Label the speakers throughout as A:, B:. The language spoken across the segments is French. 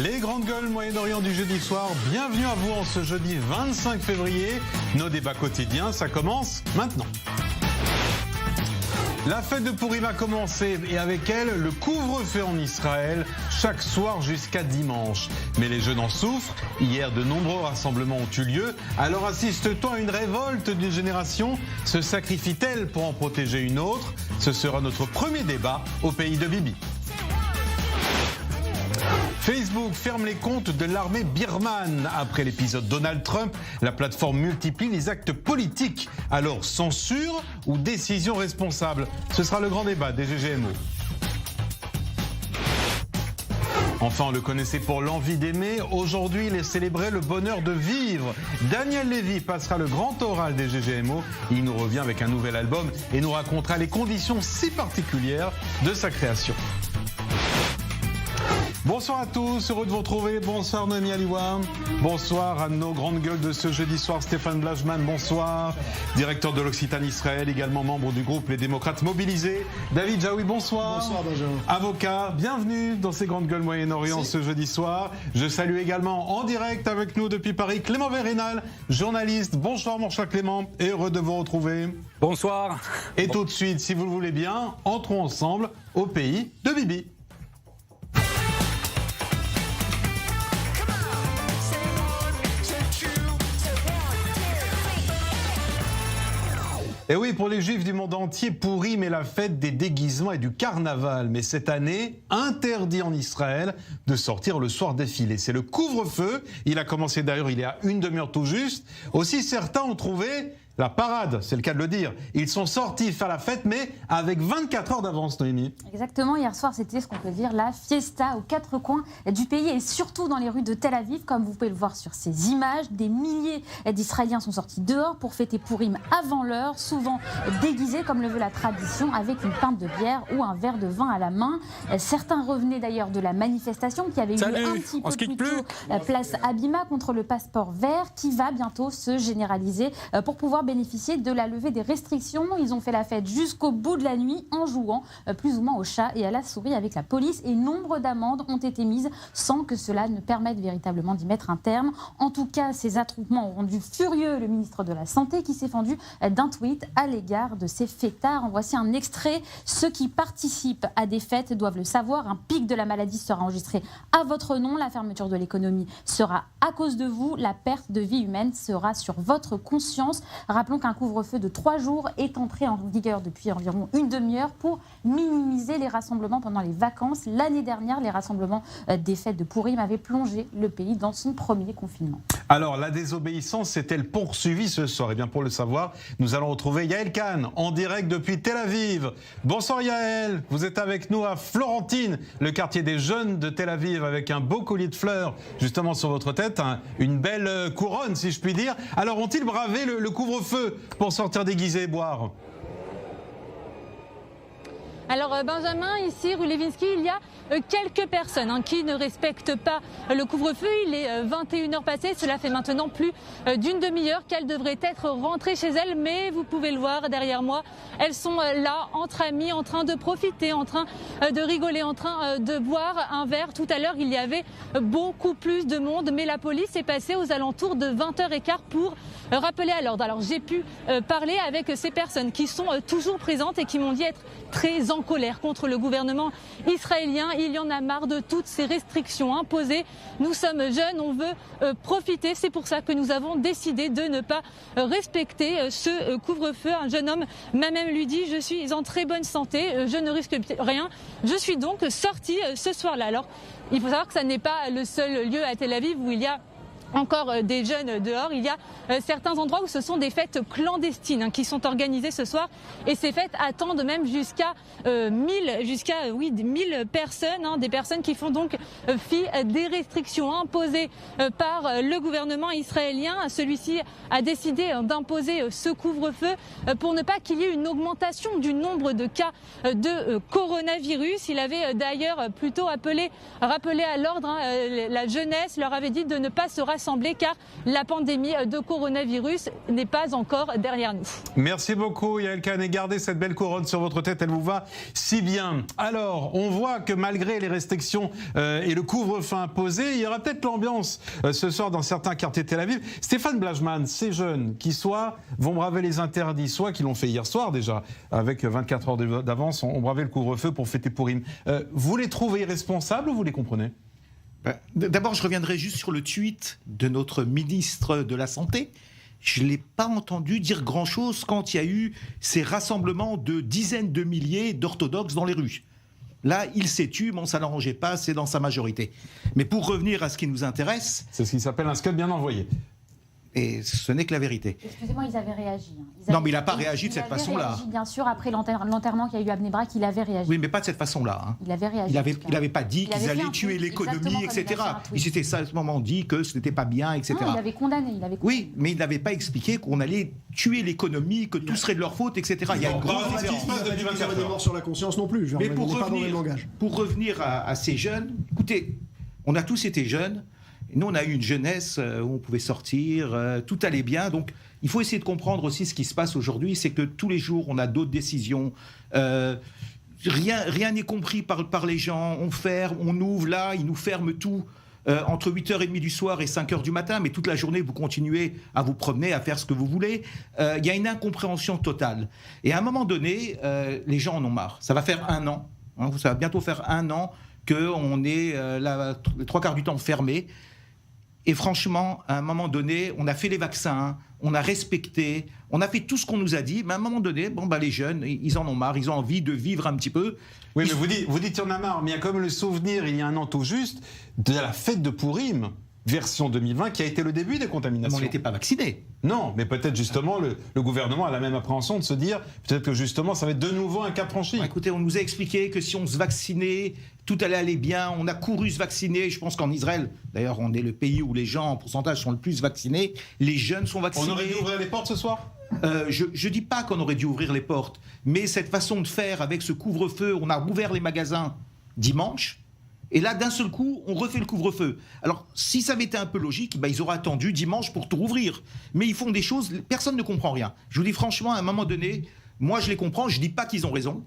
A: Les grandes gueules Moyen-Orient du jeudi soir, bienvenue à vous en ce jeudi 25 février. Nos débats quotidiens, ça commence maintenant. La fête de Pourim a commencé et avec elle, le couvre-feu en Israël, chaque soir jusqu'à dimanche. Mais les jeunes en souffrent. Hier, de nombreux rassemblements ont eu lieu. Alors assiste-t-on à une révolte d'une génération? Se sacrifie-t-elle pour en protéger une autre? Ce sera notre premier débat au pays de Bibi. Facebook ferme les comptes de l'armée birmane. Après l'épisode Donald Trump, la plateforme multiplie les actes politiques. Alors censure ou décision responsable? Ce sera le grand débat des GGMO. Enfin, on le connaissait pour l'envie d'aimer. Aujourd'hui, il est célébré le bonheur de vivre. Daniel Lévy passera le grand oral des GGMO. Il nous revient avec un nouvel album et nous racontera les conditions si particulières de sa création. Bonsoir à tous, heureux de vous retrouver. Bonsoir Noémie Aliwa. Bonsoir à nos grandes gueules de ce jeudi soir, Stéphane Blachman, bonsoir. Directeur de l'Occitanie Israël, également membre du groupe Les Démocrates Mobilisés. David Jaoui, bonsoir.
B: Bonsoir Benjamin.
A: Avocat, bienvenue dans ces grandes gueules Moyen-Orient ce jeudi soir. Je salue également en direct avec nous depuis Paris Clément Vérénal, journaliste. Bonsoir mon cher Clément, et heureux de vous retrouver.
C: Bonsoir.
A: Et tout de suite, si vous le voulez bien, entrons ensemble au pays de Bibi. Et oui, pour les Juifs du monde entier, Pourim est la fête des déguisements et du carnaval. Mais cette année, interdit en Israël de sortir le soir défilé. C'est le couvre-feu. Il a commencé d'ailleurs il y a une demi-heure tout juste. Aussi, certains ont trouvé la parade, c'est le cas de le dire. Ils sont sortis faire la fête, mais avec 24 heures d'avance, Noémie.
D: Exactement, hier soir, c'était ce qu'on peut dire la fiesta aux quatre coins du pays et surtout dans les rues de Tel Aviv. Comme vous pouvez le voir sur ces images, des milliers d'Israéliens sont sortis dehors pour fêter Pourim avant l'heure, souvent déguisés comme le veut la tradition, avec une pinte de bière ou un verre de vin à la main. Certains revenaient d'ailleurs de la manifestation qui avait eu un petit peu plus tôt place Abima contre le passeport vert, qui va bientôt se généraliser pour pouvoir bénéficier de la levée des restrictions. Ils ont fait la fête jusqu'au bout de la nuit en jouant plus ou moins au chat et à la souris avec la police, et nombre d'amendes ont été mises sans que cela ne permette véritablement d'y mettre un terme. En tout cas, ces attroupements ont rendu furieux le ministre de la Santé qui s'est fendu d'un tweet à l'égard de ces fêtards. En voici un extrait. Ceux qui participent à des fêtes doivent le savoir. Un pic de la maladie sera enregistré à votre nom. La fermeture de l'économie sera à cause de vous. La perte de vie humaine sera sur votre conscience. Rappelons qu'un couvre-feu de 3 jours est entré en vigueur depuis environ une demi-heure pour minimiser les rassemblements pendant les vacances. L'année dernière, les rassemblements des fêtes de Pourim avaient plongé le pays dans son premier confinement.
A: Alors, la désobéissance s'est-elle poursuivie ce soir? Eh bien, pour le savoir, nous allons retrouver Yael Kahn en direct depuis Tel Aviv. Bonsoir Yael, vous êtes avec nous à Florentine, le quartier des jeunes de Tel Aviv, avec un beau collier de fleurs justement sur votre tête, une belle couronne si je puis dire. Alors, ont-ils bravé le couvre-feu pour sortir déguisé et boire?
E: Alors Benjamin, ici rue Levinsky, il y a quelques personnes qui ne respectent pas le couvre-feu. Il est 21h passé, cela fait maintenant plus d'une demi-heure qu'elles devraient être rentrées chez elles. Mais vous pouvez le voir derrière moi, elles sont là entre amis, en train de profiter, en train de rigoler, en train de boire un verre. Tout à l'heure, il y avait beaucoup plus de monde, mais la police est passée aux alentours de 20h15 pour rappeler à l'ordre. Alors j'ai pu parler avec ces personnes qui sont toujours présentes et qui m'ont dit être très en colère contre le gouvernement israélien. Il y en a marre de toutes ces restrictions imposées. Nous sommes jeunes, on veut profiter. C'est pour ça que nous avons décidé de ne pas respecter ce couvre-feu. Un jeune homme m'a même lui dit: je suis en très bonne santé, je ne risque rien. Je suis donc sorti ce soir-là. Alors, il faut savoir que ça n'est pas le seul lieu à Tel Aviv où il y a encore des jeunes dehors. Il y a certains endroits où ce sont des fêtes clandestines qui sont organisées ce soir, et ces fêtes attendent même jusqu'à 1000 personnes, des personnes qui font donc fi des restrictions imposées par le gouvernement israélien. Celui-ci a décidé d'imposer ce couvre-feu pour ne pas qu'il y ait une augmentation du nombre de cas de coronavirus. Il avait d'ailleurs plutôt rappelé à l'ordre la jeunesse, leur avait dit de ne pas se rassembler rassembler car la pandémie de coronavirus n'est pas encore derrière nous.
A: Merci beaucoup Yael Kahn, et gardez cette belle couronne sur votre tête, elle vous va si bien. Alors, on voit que malgré les restrictions et le couvre-feu imposé, il y aura peut-être l'ambiance ce soir dans certains quartiers de Tel Aviv. Stéphane Blajman, ces jeunes qui soit vont braver les interdits, soit qui l'ont fait hier soir déjà, avec 24 heures d'avance, ont bravé le couvre-feu pour fêter Pourim. Vous les trouvez irresponsables ou vous les comprenez ?
B: D'abord, je reviendrai juste sur le tweet de notre ministre de la Santé. Je ne l'ai pas entendu dire grand-chose quand il y a eu ces rassemblements de dizaines de milliers d'orthodoxes dans les rues. Là, il s'est tu, mais ça n'arrangeait pas, c'est dans sa majorité. Mais pour revenir à ce qui nous intéresse...
A: C'est ce qui s'appelle un scud bien envoyé.
B: Et ce n'est que la vérité.
D: Excusez-moi, ils avaient réagi.
B: Non, mais il n'a pas réagi de cette façon-là.
D: Réagi, bien sûr, après l'enterrement qu'il y a eu à Bnei Brak, il avait réagi.
B: Oui, mais pas de cette façon-là. Hein.
D: Il avait réagi.
B: Il n'avait pas dit qu'ils allaient tuer l'économie, etc. Il s'était simplement dit que ce n'était pas bien, etc.
D: Non, il avait condamné.
B: Oui, mais il n'avait pas expliqué qu'on allait tuer l'économie, que tout serait de leur faute, etc. Il y a une grosse différence.
C: Il n'y a pas des morts sur la conscience non plus.
B: Mais pour revenir à ces jeunes, écoutez, on a tous été jeunes. Nous, on a eu une jeunesse où on pouvait sortir, tout allait bien. Donc, il faut essayer de comprendre aussi ce qui se passe aujourd'hui. C'est que tous les jours, on a d'autres décisions. Rien n'est compris par les gens. On ferme, on ouvre. Là, ils nous ferment tout entre 8h30 du soir et 5h du matin. Mais toute la journée, vous continuez à vous promener, à faire ce que vous voulez. Il y a une incompréhension totale. Et à un moment donné, les gens en ont marre. Ça va faire 1 an. Hein, ça va bientôt faire 1 an qu'on est les 3 quarts du temps fermés. Et franchement, à un moment donné, on a fait les vaccins, on a respecté, on a fait tout ce qu'on nous a dit, mais à un moment donné, les jeunes, ils en ont marre, ils ont envie de vivre un petit peu.
A: Oui, mais vous dites qu'il y en a marre, mais il y a comme le souvenir, il y a 1 an tout juste, de la fête de Pourim, version 2020, qui a été le début des contaminations.
B: Mais on n'était pas vaccinés.
A: Non, mais peut-être justement, le gouvernement a la même appréhension de se dire, peut-être que justement, ça va être de nouveau un cap franchi.
B: Écoutez, on nous a expliqué que si on se vaccinait, tout allait aller bien, on a couru se vacciner. Je pense qu'en Israël, d'ailleurs, on est le pays où les gens en pourcentage sont le plus vaccinés, les jeunes sont vaccinés.
A: On aurait dû ouvrir les portes ce soir ?
B: Je ne dis pas qu'on aurait dû ouvrir les portes, mais cette façon de faire avec ce couvre-feu, on a ouvert les magasins dimanche, et là, d'un seul coup, on refait le couvre-feu. Alors, si ça avait été un peu logique, ils auraient attendu dimanche pour tout rouvrir. Mais ils font des choses, personne ne comprend rien. Je vous dis franchement, à un moment donné, moi je les comprends, je ne dis pas qu'ils ont raison,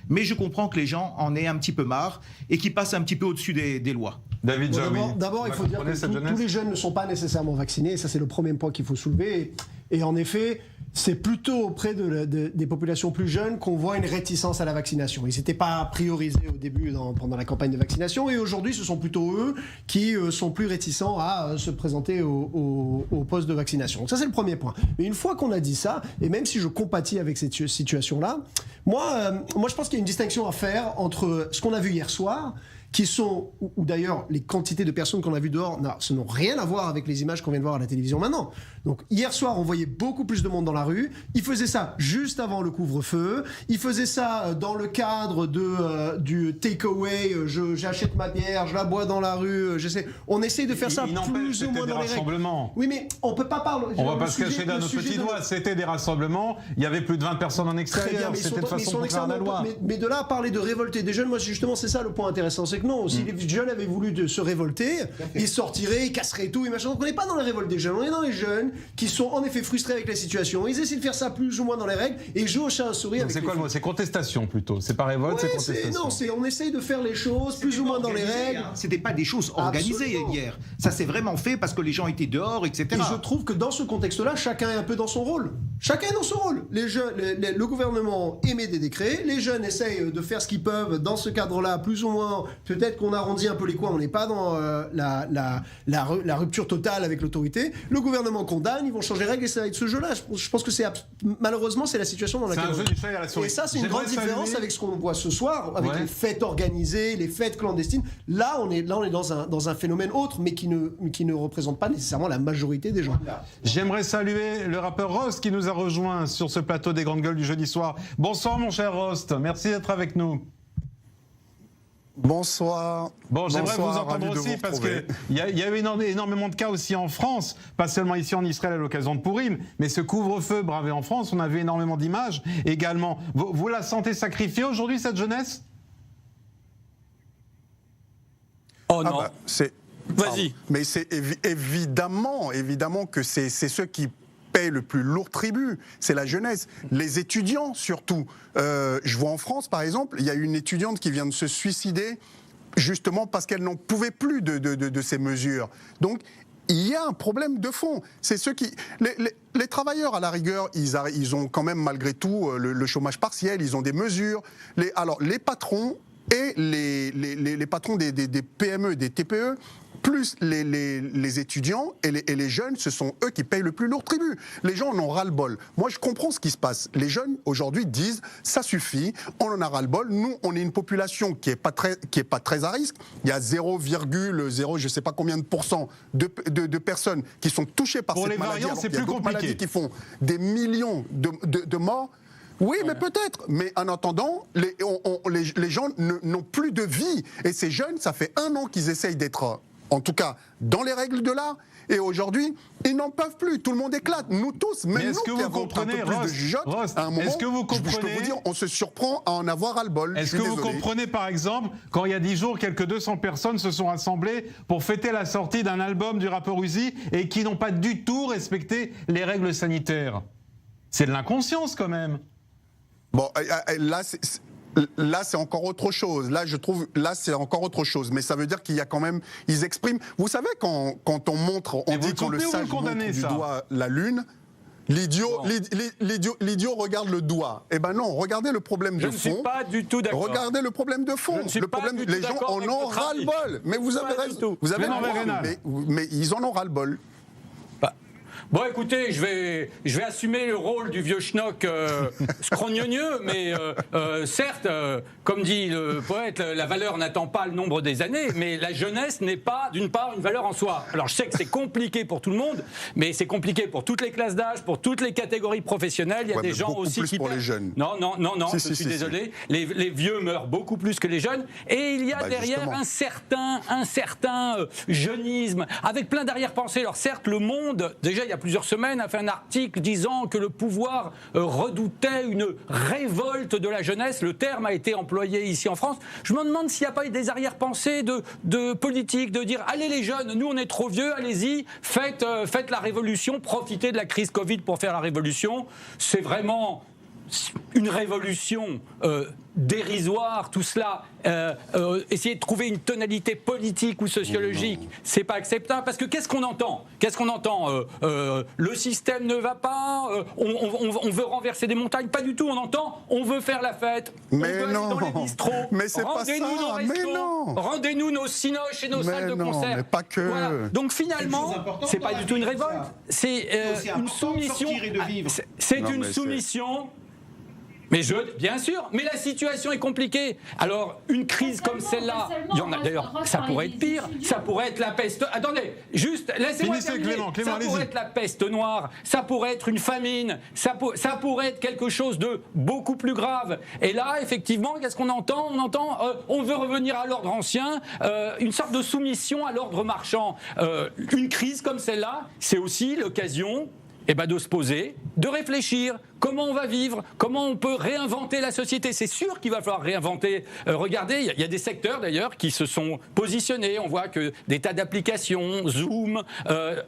B: mais je comprends que les gens en aient un petit peu marre et qu'ils passent un petit peu au-dessus des lois.
A: David Jaoui.
C: D'abord, il faut dire que tous les jeunes ne sont pas nécessairement vaccinés, et ça c'est le premier point qu'il faut soulever. Et en effet, c'est plutôt auprès des populations plus jeunes qu'on voit une réticence à la vaccination. Ils n'étaient pas priorisés au début pendant la campagne de vaccination, et aujourd'hui ce sont plutôt eux qui sont plus réticents à se présenter au poste de vaccination. Donc ça c'est le premier point. Mais une fois qu'on a dit ça, et même si je compatis avec cette situation-là, moi je pense qu'il y a une distinction à faire entre ce qu'on a vu hier soir, qui sont, ou d'ailleurs les quantités de personnes qu'on a vues dehors, ce n'ont rien à voir avec les images qu'on vient de voir à la télévision maintenant. Donc hier soir, on voyait beaucoup plus de monde dans la rue. Ils faisaient ça juste avant le couvre-feu. Ils faisaient ça dans le cadre du take-away. J'achète ma bière, je la bois dans la rue. On essaye de faire ça plus ou moins dans les règles.
A: Oui,
C: mais on peut pas parler.
A: On va pas se cacher d'un autre petit doigt. C'était des rassemblements. Il y avait plus de 20 personnes en extérieur. C'était de façon contraire à la loi.
C: Mais de là à parler de révolter des jeunes, moi justement c'est ça le point intéressant, c'est que non, si les jeunes avaient voulu se révolter, ils sortiraient, ils casseraient tout, et machin. Donc on n'est pas dans la révolte des jeunes, on est dans les jeunes qui sont en effet frustrés avec la situation. Ils essaient de faire ça plus ou moins dans les règles et jouent au chat à souris.
A: C'est quoi le mot ? C'est contestation plutôt. C'est pas révolte, c'est contestation.
C: On essaye de faire les choses plus ou moins dans les règles.
B: C'était pas des choses organisées hier. Ça s'est vraiment fait parce que les gens étaient dehors, etc.
C: Et je trouve que dans ce contexte-là, chacun est un peu dans son rôle. Chacun est dans son rôle. Les jeunes, le gouvernement émet des décrets, les jeunes essayent de faire ce qu'ils peuvent dans ce cadre-là, plus ou moins. Peut-être qu'on arrondit un peu les coins, on n'est pas dans la rupture totale avec l'autorité. Le gouvernement condamne, ils vont changer les règles et ça va être ce jeu-là. Je pense que malheureusement c'est la situation dans laquelle
A: c'est un jeu du chat et à la souris.
C: Et ça c'est une grande différence avec ce qu'on voit ce soir, avec les fêtes organisées, les fêtes clandestines. Là on est dans un phénomène autre, mais qui ne représente pas nécessairement la majorité des gens.
A: J'aimerais saluer le rappeur Rost qui nous a rejoint sur ce plateau des Grandes Gueules du jeudi soir. Bonsoir mon cher Rost, merci d'être avec nous.
F: Bonsoir.
A: Bon, j'aimerais vous entendre aussi parce qu'il y a eu énormément de cas aussi en France, pas seulement ici en Israël à l'occasion de Pourim, mais ce couvre-feu bravé en France, on a vu énormément d'images également. Vous la sentez sacrifiée aujourd'hui, cette jeunesse ?
F: Oh non, Vas-y.
G: Mais c'est évidemment que c'est ceux qui paient le plus lourd tribut, c'est la jeunesse, les étudiants surtout. Je vois en France, par exemple, il y a une étudiante qui vient de se suicider justement parce qu'elle n'en pouvait plus de ces mesures. Donc, il y a un problème de fond. C'est ceux qui... Les travailleurs, à la rigueur, ils ont quand même malgré tout le chômage partiel, ils ont des mesures. Alors, les patrons et les patrons des PME, des TPE, plus les étudiants et les jeunes, ce sont eux qui payent le plus lourd tribut. Les gens en ont ras-le-bol. Moi, je comprends ce qui se passe. Les jeunes, aujourd'hui, disent « ça suffit, on en a ras-le-bol ». Nous, on est une population qui est pas très à risque. Il y a 0,0, je ne sais pas combien de pourcents de personnes qui sont touchées par cette maladie.
A: Pour les variants, c'est plus compliqué.
G: Maladies qui font des millions de morts. Oui, mais peut-être. Mais en attendant, les gens n'ont plus de vie. Et ces jeunes, ça fait 1 an qu'ils essayent d'être, en tout cas, dans les règles de l'art. Et aujourd'hui, ils n'en peuvent plus. Tout le monde éclate. Nous tous, même nous qui avons un peu plus de jugeote, à un moment, je peux vous dire, on se surprend à en avoir ras-le-bol.
A: Est-ce que vous comprenez, par exemple, quand il y a 10 jours, quelques 200 personnes se sont rassemblées pour fêter la sortie d'un album du rappeur Uzi et qui n'ont pas du tout respecté les règles sanitaires? C'est de l'inconscience, quand même.
G: Bon, là, c'est encore autre chose. Là, je trouve, c'est encore autre chose. Mais ça veut dire qu'il y a quand même, ils expriment. Vous savez, quand on montre, on dit quand le sage montre du doigt la lune, l'idiot regarde le doigt. Eh ben non, regardez le problème de fond.
F: Je ne suis pas du tout d'accord.
G: Regardez le problème de fond. Le problème, les gens en ont ras-le-bol. Mais vous avez raison. Vous avez mais ils en ont ras-le-bol.
F: Bon, écoutez, je vais assumer le rôle du vieux schnock scrognonieux, mais certes, comme dit le poète, la valeur n'attend pas le nombre des années, mais la jeunesse n'est pas, d'une part, une valeur en soi. Alors, je sais que c'est compliqué pour tout le monde, mais c'est compliqué pour toutes les classes d'âge, pour toutes les catégories professionnelles. Il y a des gens aussi
G: plus
F: qui
G: pour les jeunes.
F: Non, je suis désolé. Les vieux meurent beaucoup plus que les jeunes, et il y a derrière justement un certain jeunisme, avec plein d'arrière-pensées. Alors, certes, Le Monde, déjà, il y a plusieurs semaines, a fait un article disant que le pouvoir redoutait une révolte de la jeunesse. Le terme a été employé ici en France. Je me demande s'il n'y a pas eu des arrière-pensées de politique, de dire « Allez les jeunes, nous on est trop vieux, allez-y, faites la révolution, profitez de la crise Covid pour faire la révolution ». C'est vraiment une révolution dérisoire, tout cela. Essayer de trouver une tonalité politique ou sociologique, c'est pas acceptable. Parce que qu'est-ce qu'on entend ? Le système ne va pas, on veut renverser des montagnes. Pas du tout, on entend, on veut faire la fête.
G: Mais
F: on veut
G: non,
F: aller dans les bistrots.
G: Mais c'est pas ça, mais non.
F: Rendez-nous nos cinoches et nos salles de concert.
G: Mais pas que.
F: Voilà. Donc finalement, c'est pas du tout une révolte. C'est une soumission. C'est une soumission. Mais bien sûr, mais la situation est compliquée. Alors, une crise comme celle-là, il y en a d'ailleurs, ça pourrait être pire, ça pourrait être la peste. Attendez, juste, laissez-moi terminer.
A: Clément,
F: ça pourrait être la peste noire, ça pourrait être une famine, ça pourrait être quelque chose de beaucoup plus grave. Et là, effectivement, qu'est-ce qu'on entend ? On entend, on veut revenir à l'ordre ancien, une sorte de soumission à l'ordre marchand. Une crise comme celle-là, c'est aussi l'occasion de se poser, de réfléchir. Comment on va vivre ? Comment on peut réinventer la société ? C'est sûr qu'il va falloir réinventer. Regardez, il y a des secteurs d'ailleurs qui se sont positionnés. On voit que des tas d'applications, Zoom.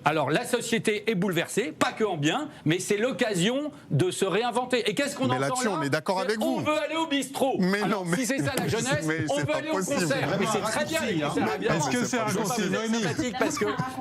F: Alors la société est bouleversée, pas que en bien, mais c'est l'occasion de se réinventer. Et qu'est-ce qu'on entend là ?
G: On est d'accord avec vous.
F: On veut aller au bistrot.
G: Mais
F: alors,
G: non, mais
F: si c'est ça la jeunesse, on veut aller au concert. Mais c'est très bien.
A: Est-ce que c'est raccourci, Noémie ?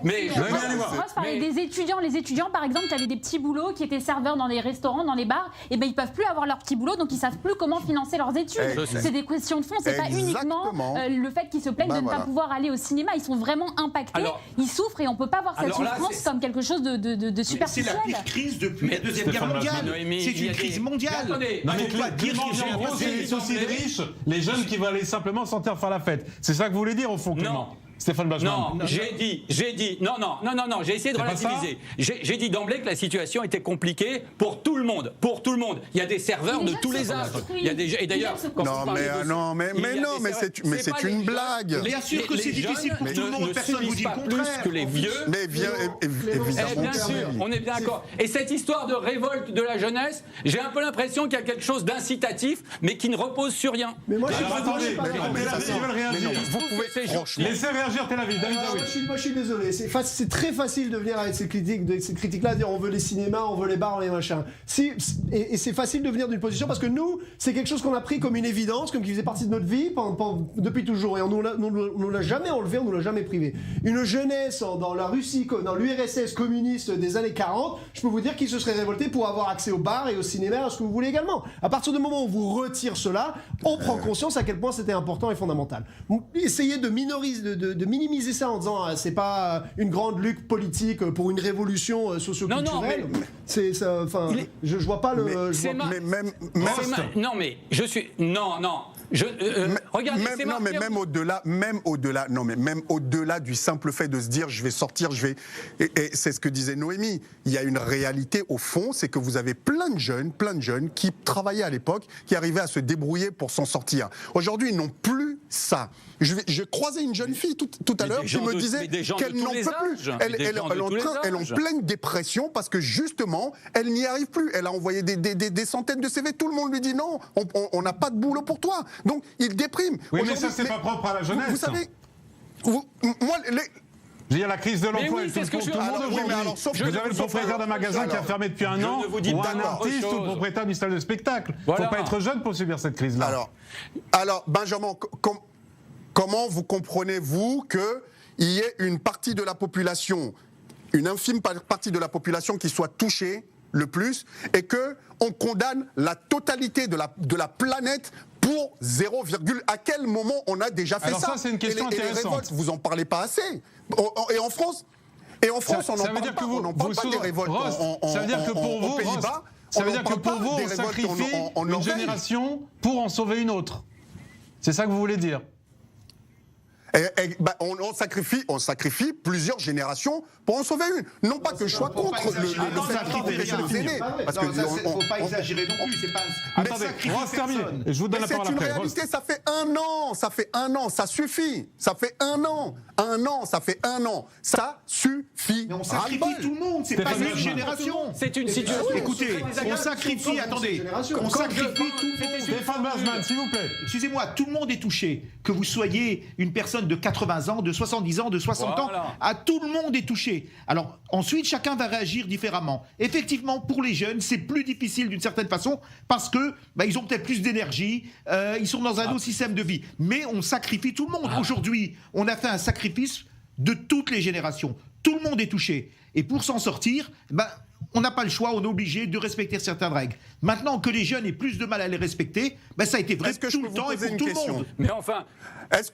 D: Je parlais des étudiants. Les étudiants, par exemple, qui avaient des petits boulots, qui étaient serveurs dans les restaurants, dans les bars, et ben ils peuvent plus avoir leur petit boulot, donc ils savent plus comment financer leurs études. C'est des questions de fond, c'est pas uniquement le fait qu'ils se plaignent de ne pas pouvoir aller au cinéma. Ils sont vraiment impactés, ils souffrent et on peut pas voir cette souffrance comme quelque chose de superficiel.
B: C'est la pire crise depuis la Deuxième Guerre mondiale. C'est une crise mondiale.
A: Non mais en gros, c'est les sociétés riches, les jeunes qui veulent aller simplement sortir faire la fête. C'est ça que vous voulez dire au fond, Clément ? Stéphane Bachmann.
F: Non, j'ai dit, non, j'ai essayé de relativiser. J'ai dit d'emblée que la situation était compliquée pour tout le monde. Il y a des serveurs de tous les âges. Et d'ailleurs,
G: c'est une blague.
B: Bien sûr que c'est difficile pour tout le monde. Personne ne vous dit le contraire.
F: Plus que les vieux.
G: Mais évidemment.
F: Bien sûr, on est bien d'accord. Et cette histoire de révolte de la jeunesse, j'ai un peu l'impression qu'il y a quelque chose d'incitatif, mais qui ne repose sur rien.
C: Mais moi,
A: attendez, ils veulent réagir.
G: Vous pouvez
A: laissez réagir réagir Tel Aviv, David Zawi.
C: Moi je suis désolé, c'est très facile de venir avec ces critiques-là, dire on veut les cinémas, on veut les bars, on veut les machins. Et c'est facile de venir d'une position parce que nous, c'est quelque chose qu'on a pris comme une évidence, comme qui faisait partie de notre vie depuis toujours. Et on nous l'a jamais enlevé, on nous l'a jamais privé. Une jeunesse dans la Russie, dans l'URSS communiste des années 40, je peux vous dire qu'ils se seraient révoltés pour avoir accès aux bars et au cinéma, à ce que vous voulez également. À partir du moment où on vous retire cela, on prend conscience à quel point c'était important et fondamental. Essayez de minimiser ça en disant c'est pas une grande lutte politique pour une révolution socio-culturelle. Je vois pas le.
G: Même au-delà du simple fait de se dire je vais sortir, et c'est ce que disait Noémie. Il y a une réalité au fond, c'est que vous avez plein de jeunes qui travaillaient à l'époque, qui arrivaient à se débrouiller pour s'en sortir. Aujourd'hui, ils n'ont plus ça. Je croisais une jeune fille tout à l'heure qui me disait qu'elle n'en peut plus. Elle est en pleine dépression parce que justement, elle n'y arrive plus. Elle a envoyé des centaines de CV. Tout le monde lui dit non, on n'a pas de boulot pour toi. Donc, il déprime.
A: Oui, mais ça, c'est pas propre à la jeunesse.
G: Vous savez,
A: je veux dire, la crise de l'emploi,
F: oui,
A: tout le monde aujourd'hui. Vous avez le propriétaire d'un magasin qui a fermé depuis un an, ou un artiste ou le propriétaire d'une salle de spectacle. Il ne faut pas être jeune pour subir cette crise-là.
G: Alors Benjamin, comment vous comprenez-vous qu'il y ait une partie de la population, une infime partie de la population qui soit touchée le plus, et qu'on condamne la totalité de la planète pour 0, à quel moment on a déjà fait ça?
A: Alors ça, c'est une question intéressante.
G: Les révoltes, vous en parlez pas assez. Et en France, on n'en parle pas. On n'en parle pas des révoltes
A: ça veut dire que pour vous,
G: Pays-Bas.
A: Ça veut dire que pour vous, on sacrifie une génération pour en sauver une autre. C'est ça que vous voulez dire?
G: On sacrifie plusieurs générations pour en sauver une. Non pas que je sois contre le fait de les aînés.
B: Parce qu'il ne faut pas exagérer non plus.
A: Attendez, on va se terminer. Je vous donne la parole après.
G: C'est une réalité, ça fait un an, ça suffit. Ça fait un an, ça fait un an. Ça suffit.
B: Mais on sacrifie tout le monde, c'est pas une génération.
F: C'est une situation.
B: Écoutez, on sacrifie, attendez, on sacrifie tout le monde.
A: Stéphane Blasman, s'il vous plaît.
B: Excusez-moi, tout le monde est touché. Que vous soyez une personne de 80 ans, de 70 ans, de 60 ans, à tout le monde est touché. Alors ensuite, chacun va réagir différemment. Effectivement, pour les jeunes, c'est plus difficile d'une certaine façon parce que ils ont peut-être plus d'énergie, ils sont dans un autre système de vie. Mais on sacrifie tout le monde. Aujourd'hui, on a fait un sacrifice de toutes les générations. Tout le monde est touché. Et pour s'en sortir, on n'a pas le choix, on est obligé de respecter certaines règles. Maintenant que les jeunes aient plus de mal à les respecter, ça a été vrai tout le temps et pour tout le monde.
F: Mais enfin,
G: est-ce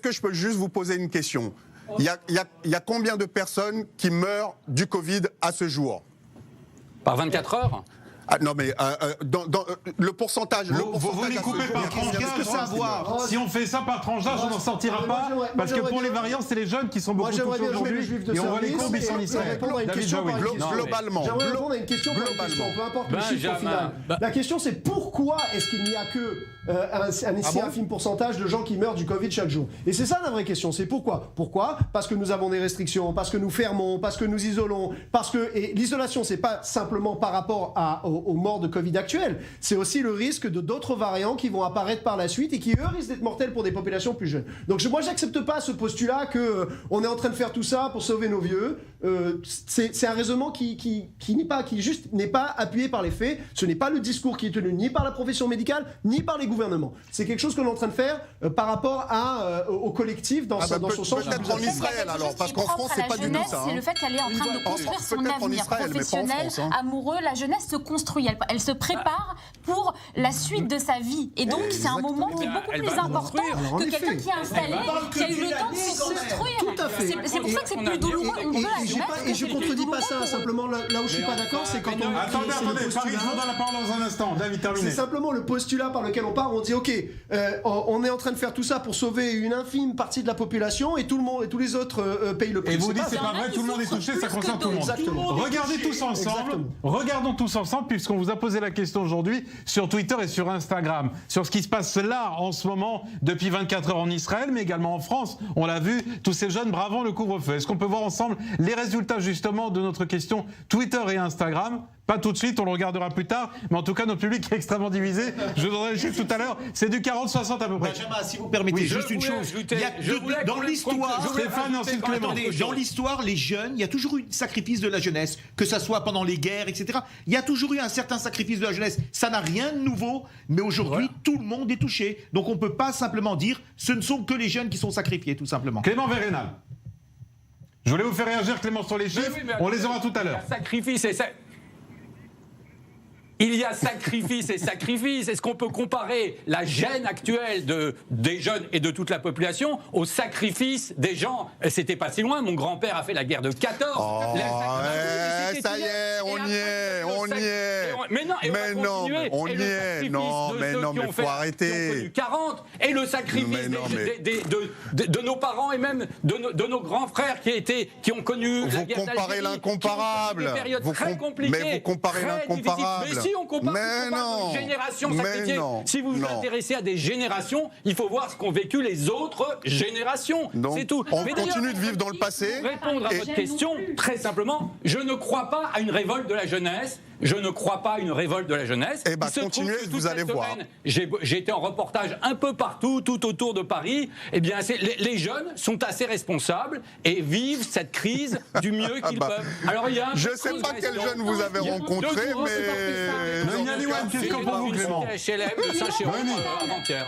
G: que je peux juste vous poser une question? Il y a combien de personnes qui meurent du Covid à ce jour?
F: Par 24 heures?
G: Non mais le pourcentage.
A: Vous les coupez par tranche d'âge.
B: Qu'est-ce que ça a à voir?
A: Si on fait ça par tranche d'âge, on n'en sortira pas. Parce que pour les variants, c'est les jeunes qui sont beaucoup touchés aujourd'hui. Et on voit les courbes, ils sont en Israël.
G: Globalement.
C: J'aimerais répondre à une question, peu importe le chiffre au final. La question, c'est pourquoi est-ce qu'il n'y a que un si infime pourcentage de gens qui meurent du Covid chaque jour? Et c'est ça la vraie question, c'est pourquoi? Pourquoi? Parce que nous avons des restrictions, parce que nous fermons, parce que nous isolons, et l'isolation, c'est pas simplement par rapport aux morts de Covid actuels, c'est aussi le risque de d'autres variants qui vont apparaître par la suite et qui, eux, risquent d'être mortels pour des populations plus jeunes. Donc moi, j'accepte pas ce postulat qu'on est en train de faire tout ça pour sauver nos vieux. C'est un raisonnement qui n'est pas appuyé par les faits. Ce n'est pas le discours qui est tenu ni par la profession médicale, ni par les gouvernements. C'est quelque chose qu'on est en train de faire par rapport au collectif dans son sens.
G: Peut-être en Israël alors, parce qu'en France, c'est pas du tout ça.
D: C'est le fait qu'elle est en train de construire son avenir professionnel, amoureux. La jeunesse se construit, elle se prépare pour la suite de sa vie. Et donc, c'est un moment qui est beaucoup plus important que quelqu'un qui est installé, qui a eu le temps de se construire.
C: Tout à fait.
D: C'est pour ça que c'est plus douloureux.
C: Et je contredis pas ça. Simplement, là où je suis pas d'accord, c'est quand on.
A: Attendez, Paris, je vous donne la parole dans un instant. David, terminé.
C: C'est simplement le postulat par lequel on part. On dit, OK, on est en train de faire tout ça pour sauver une infime partie de la population et tout le monde et tous les autres payent le prix.
A: Et vous dites, c'est pas vrai, tout le monde est touché, ça concerne tout le monde.
C: Exactement.
A: Regardez tous ensemble. Regardons tous ensemble, puisqu'on vous a posé la question aujourd'hui sur Twitter et sur Instagram, sur ce qui se passe là en ce moment depuis 24 heures en Israël, mais également en France. On l'a vu, tous ces jeunes bravant le couvre-feu. Est-ce qu'on peut voir ensemble les résultats justement de notre question Twitter et Instagram. Pas tout de suite, on le regardera plus tard. Mais en tout cas, notre public est extrêmement divisé. Je vous donnerai le chiffre tout à l'heure. C'est du 40-60 à peu près.
B: Benjamin, si vous permettez, juste une chose. Dans l'histoire,
A: Stéphane, ensuite Clément.
B: Attendez, dans l'histoire, les jeunes, il y a toujours eu un sacrifice de la jeunesse, que ça soit pendant les guerres, etc. Il y a toujours eu un certain sacrifice de la jeunesse. Ça n'a rien de nouveau, mais aujourd'hui, tout le monde est touché. Donc on ne peut pas simplement dire ce ne sont que les jeunes qui sont sacrifiés, tout simplement.
A: Clément Vérénal. Je voulais vous faire réagir, Clément, sur les chiffres. On les aura tout à l'heure.
F: Sacrifice et Il y a sacrifice et sacrifice. Est-ce qu'on peut comparer la gêne actuelle des jeunes et de toute la population au sacrifice des gens? C'était pas si loin. Mon grand-père a fait la guerre de 14.
G: Ça y est, on y est.
F: Mais non,
G: on y est. Non, mais faut arrêter.
F: Du 40 et le sacrifice de nos parents et même de nos grands frères qui ont connu la guerre d'Algérie.
G: Vous comparez l'incomparable.
F: Des périodes très compliquées.
G: Mais vous comparez l'incomparable.
F: Mais si on compare de générations sacrifiées, si vous vous intéressez à des générations, il faut voir ce qu'ont vécu les autres générations. C'est tout.
G: On continue de vivre dans le passé.
F: Pour répondre à votre question, très simplement, je ne crois pas à une révolte de la jeunesse. Je ne crois pas à une révolte de la jeunesse.
G: Eh bien, continuez, vous allez voir.
F: J'ai été en reportage un peu partout, tout autour de Paris. Eh bien, les jeunes sont assez responsables et vivent cette crise du mieux qu'ils peuvent. Alors,
G: je ne sais pas quel jeune vous avez rencontré, mais...
A: Qu'est-ce qu'on peut vous, Clément ?
F: HLM de Saint-Chéron avant-hier.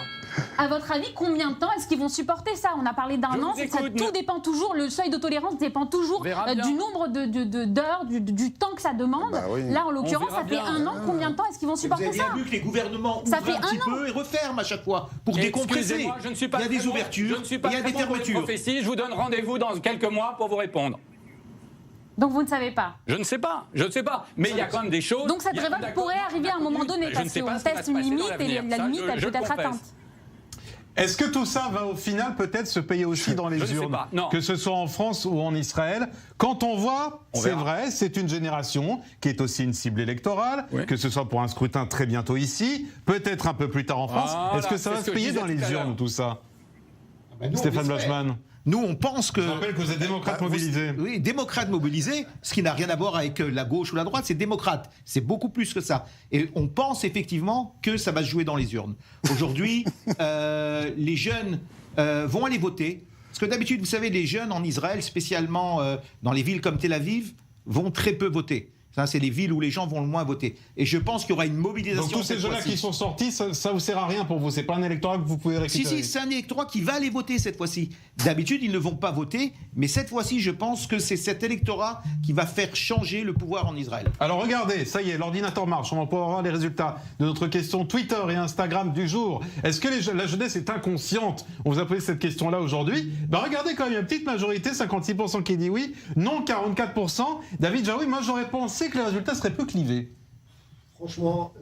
D: À votre avis, combien de temps est-ce qu'ils vont supporter ça? On a parlé d'un an, tout dépend toujours, le seuil de tolérance dépend toujours du nombre d'heures, du temps que ça demande. Là, en l'occurrence, ça fait un an. Combien de temps est-ce qu'ils vont supporter ça?
B: Vous avez bien vu que les gouvernements ouvrent un petit peu et referment à chaque fois pour décompresser. Il y a des ouvertures, il y a des fermetures.
F: Je vous donne rendez-vous dans quelques mois pour vous répondre.
D: Donc vous ne savez pas?
F: Je ne sais pas. Mais il y a quand même des choses...
D: Donc cette révolte pourrait arriver à un moment donné, parce qu'on teste une limite et la limite, elle peut être atteinte.
A: Est-ce que tout ça va au final peut-être se payer aussi dans les urnes, que ce soit en France ou en Israël? Quand on voit, c'est vrai, c'est une génération qui est aussi une cible électorale, que ce soit pour un scrutin très bientôt ici, peut-être un peu plus tard en France. Est-ce que ça va se payer dans les urnes tout ça? Stéphane Blochmann.
B: Nous, on pense que...
A: Je rappelle que vous êtes démocrate mobilisé.
B: Oui, démocrate mobilisé, ce qui n'a rien à voir avec la gauche ou la droite, c'est démocrate. C'est beaucoup plus que ça. Et on pense effectivement que ça va se jouer dans les urnes. Aujourd'hui, les jeunes vont aller voter. Parce que d'habitude, vous savez, les jeunes en Israël, spécialement dans les villes comme Tel Aviv, vont très peu voter. Ça, c'est les villes où les gens vont le moins voter. Et je pense qu'il y aura une mobilisation.
A: Donc tous ces jeunes-là qui sont sortis, ça vous sert à rien pour vous? C'est pas un électorat que vous pouvez récupérer?
B: Si, c'est un électorat qui va aller voter cette fois-ci. D'habitude, ils ne vont pas voter, mais cette fois-ci, je pense que c'est cet électorat qui va faire changer le pouvoir en Israël.
A: Alors regardez, ça y est, l'ordinateur marche. On va pouvoir voir les résultats de notre question Twitter et Instagram du jour. Est-ce que la jeunesse est inconsciente? On vous a posé cette question-là aujourd'hui. Regardez quand même, il y a une petite majorité, 56% qui dit oui, non 44%. David Jaoui, moi j'aurais pensé que les résultats seraient peu clivés.
C: Franchement,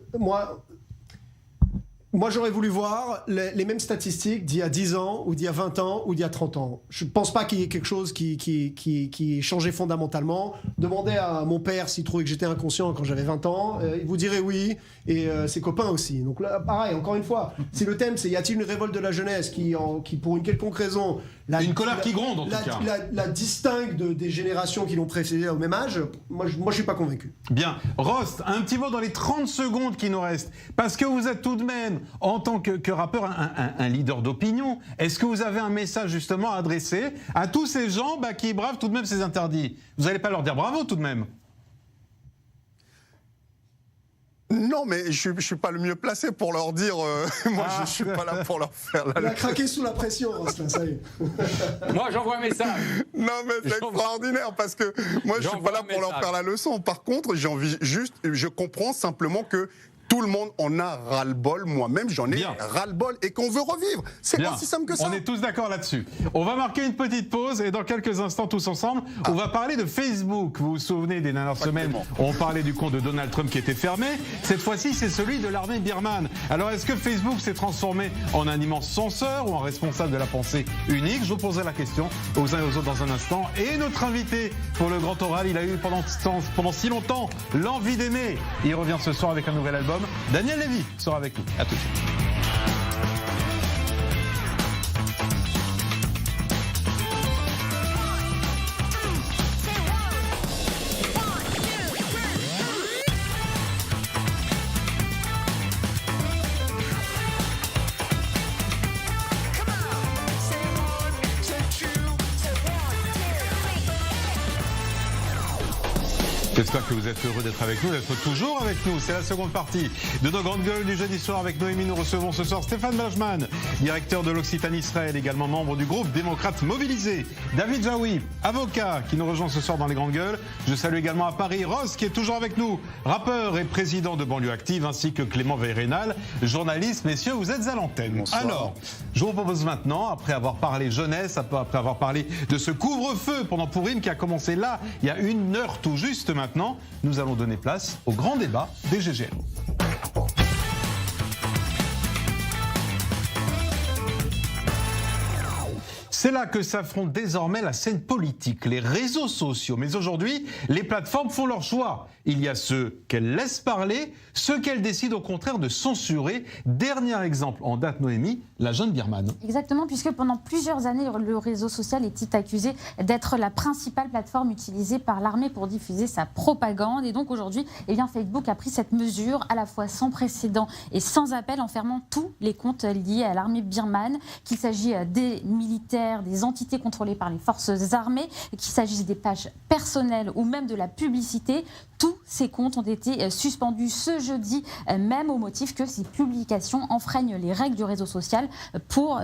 C: moi j'aurais voulu voir les mêmes statistiques d'il y a 10 ans, ou d'il y a 20 ans, ou d'il y a 30 ans. Je ne pense pas qu'il y ait quelque chose qui ait changé fondamentalement. Demandez à mon père s'il trouvait que j'étais inconscient quand j'avais 20 ans. Il vous dirait oui, et ses copains aussi. Donc là, pareil, encore une fois, si le thème c'est y a-t-il une révolte de la jeunesse qui pour une quelconque raison...
A: Une colère qui gronde, en tout cas.
C: La distingue des générations qui l'ont précédé au même âge, moi je ne suis pas convaincu.
A: Bien. Rost, un petit mot dans les 30 secondes qui nous restent. Parce que vous êtes tout de même, en tant que rappeur, un leader d'opinion. Est-ce que vous avez un message justement à adresser à tous ces gens qui bravent tout de même ces interdits? Vous n'allez pas leur dire bravo tout de même?
G: Non, mais je ne suis pas le mieux placé pour leur dire... moi, je ne suis pas là pour leur faire la...
C: Il a craqué sous la pression, Rost, ça y est.
F: Moi, j'envoie un message.
G: Non, mais c'est extraordinaire, parce que moi, je ne suis pas là pour leur faire la leçon. Par contre, je comprends simplement que tout le monde en a ras-le-bol. Moi-même, j'en ai ras-le-bol et qu'on veut revivre. C'est pas si simple que ça.
A: On est tous d'accord là-dessus. On va marquer une petite pause et dans quelques instants, tous ensemble, on va parler de Facebook. Vous vous souvenez des dernières semaines, on parlait du compte de Donald Trump qui était fermé. Cette fois-ci, c'est celui de l'armée birmane. Alors, est-ce que Facebook s'est transformé en un immense censeur ou en responsable de la pensée unique? Je vous poserai la question aux uns et aux autres dans un instant. Et notre invité pour le grand oral, il a eu pendant si longtemps l'envie d'aimer. Il revient ce soir avec un nouvel album. Daniel Lévy sera avec nous. À tout de suite. J'espère que vous êtes heureux d'être avec nous, d'être toujours avec nous. C'est la seconde partie de nos grandes gueules du jeudi soir avec Noémie. Nous recevons ce soir Stéphane Bajman, directeur de l'Occitanie Israël, également membre du groupe démocrate mobilisé. David Jaoui, avocat, qui nous rejoint ce soir dans les grandes gueules. Je salue également à Paris Ross, qui est toujours avec nous, rappeur et président de Banlieue Active, ainsi que Clément Veyrénal, journaliste. Messieurs, vous êtes à l'antenne.
G: Bonsoir.
A: Alors, je vous propose maintenant, après avoir parlé jeunesse, après avoir parlé de ce couvre-feu pendant Pourim qui a commencé là, il y a 1 heure tout juste maintenant, nous allons donner place au grand débat des GGM. C'est là que s'affronte désormais la scène politique, les réseaux sociaux. Mais aujourd'hui, les plateformes font leur choix. Il y a ceux qu'elles laissent parler, ceux qu'elles décident au contraire de censurer. Dernier exemple en date, Noémie, la jeune Birman.
D: Exactement, puisque pendant plusieurs années, le réseau social était accusé d'être la principale plateforme utilisée par l'armée pour diffuser sa propagande. Et donc aujourd'hui, Facebook a pris cette mesure à la fois sans précédent et sans appel en fermant tous les comptes liés à l'armée birmane, qu'il s'agit des militaires, des entités contrôlées par les forces armées, qu'il s'agisse des pages personnelles ou même de la publicité. Tous ces comptes ont été suspendus ce jeudi, même au motif que ces publications enfreignent les règles du réseau social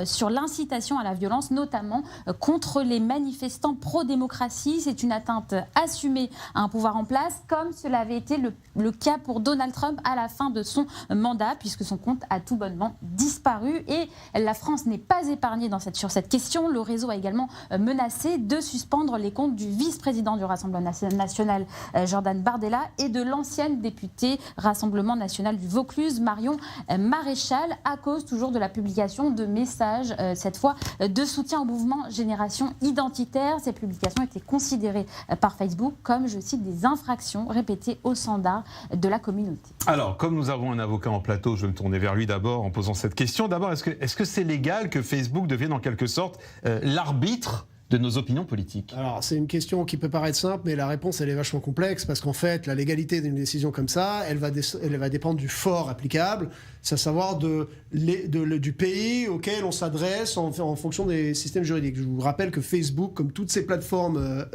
D: sur l'incitation à la violence, notamment contre les manifestants pro-démocratie. C'est une atteinte assumée à un pouvoir en place, comme cela avait été le cas pour Donald Trump à la fin de son mandat, puisque son compte a tout bonnement disparu. Et la France n'est pas épargnée sur cette question. Le réseau a également menacé de suspendre les comptes du vice-président du Rassemblement national, Jordan Bardella, et de l'ancienne députée Rassemblement national du Vaucluse, Marion Maréchal, à cause toujours de la publication de messages, cette fois de soutien au mouvement Génération Identitaire. Ces publications étaient considérées par Facebook comme, je cite, des infractions répétées au standard de la communauté.
A: Alors, comme nous avons un avocat en plateau, je vais me tourner vers lui d'abord en posant cette question. D'abord, est-ce que c'est légal que Facebook devienne en quelque sorte l'arbitre de nos opinions politiques?
C: Alors, c'est une question qui peut paraître simple, mais la réponse, elle est vachement complexe, parce qu'en fait, la légalité d'une décision comme ça, elle va dépendre du fort applicable, c'est à savoir du pays auquel on s'adresse en fonction des systèmes juridiques. Je vous rappelle que Facebook, comme toutes ces plateformes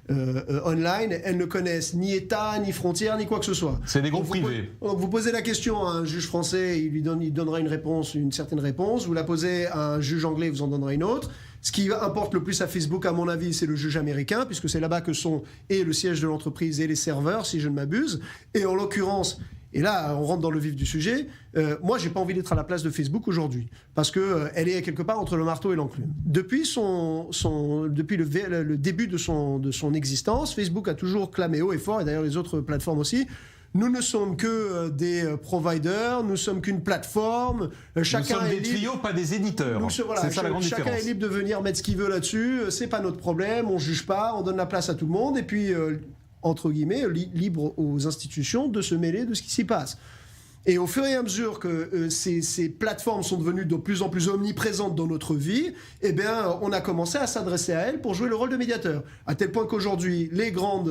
C: online, elles ne connaissent ni État, ni frontières, ni quoi que ce soit.
A: C'est des groupes privés.
C: Donc vous posez la question à un juge français, il donnera une certaine réponse. Vous la posez à un juge anglais, il vous en donnera une autre. Ce qui importe le plus à Facebook, à mon avis, c'est le juge américain, puisque c'est là-bas que sont et le siège de l'entreprise et les serveurs, si je ne m'abuse. Et en l'occurrence, et là, on rentre dans le vif du sujet, moi, j'ai pas envie d'être à la place de Facebook aujourd'hui, parce que elle est quelque part entre le marteau et l'enclume. Depuis le début de son existence, Facebook a toujours clamé haut et fort, et d'ailleurs les autres plateformes aussi. Nous ne sommes que des providers, nous sommes qu'une plateforme. Chacun
A: nous sommes des tuyaux, pas des éditeurs.
C: Voilà,
A: c'est ça la grande différence.
C: Chacun est libre de venir mettre ce qu'il veut là-dessus. C'est pas notre problème. On juge pas. On donne la place à tout le monde. Et puis, entre guillemets, libre aux institutions de se mêler de ce qui s'y passe. Et au fur et à mesure que ces plateformes sont devenues de plus en plus omniprésentes dans notre vie, eh bien, on a commencé à s'adresser à elles pour jouer le rôle de médiateur. À tel point qu'aujourd'hui, les grandes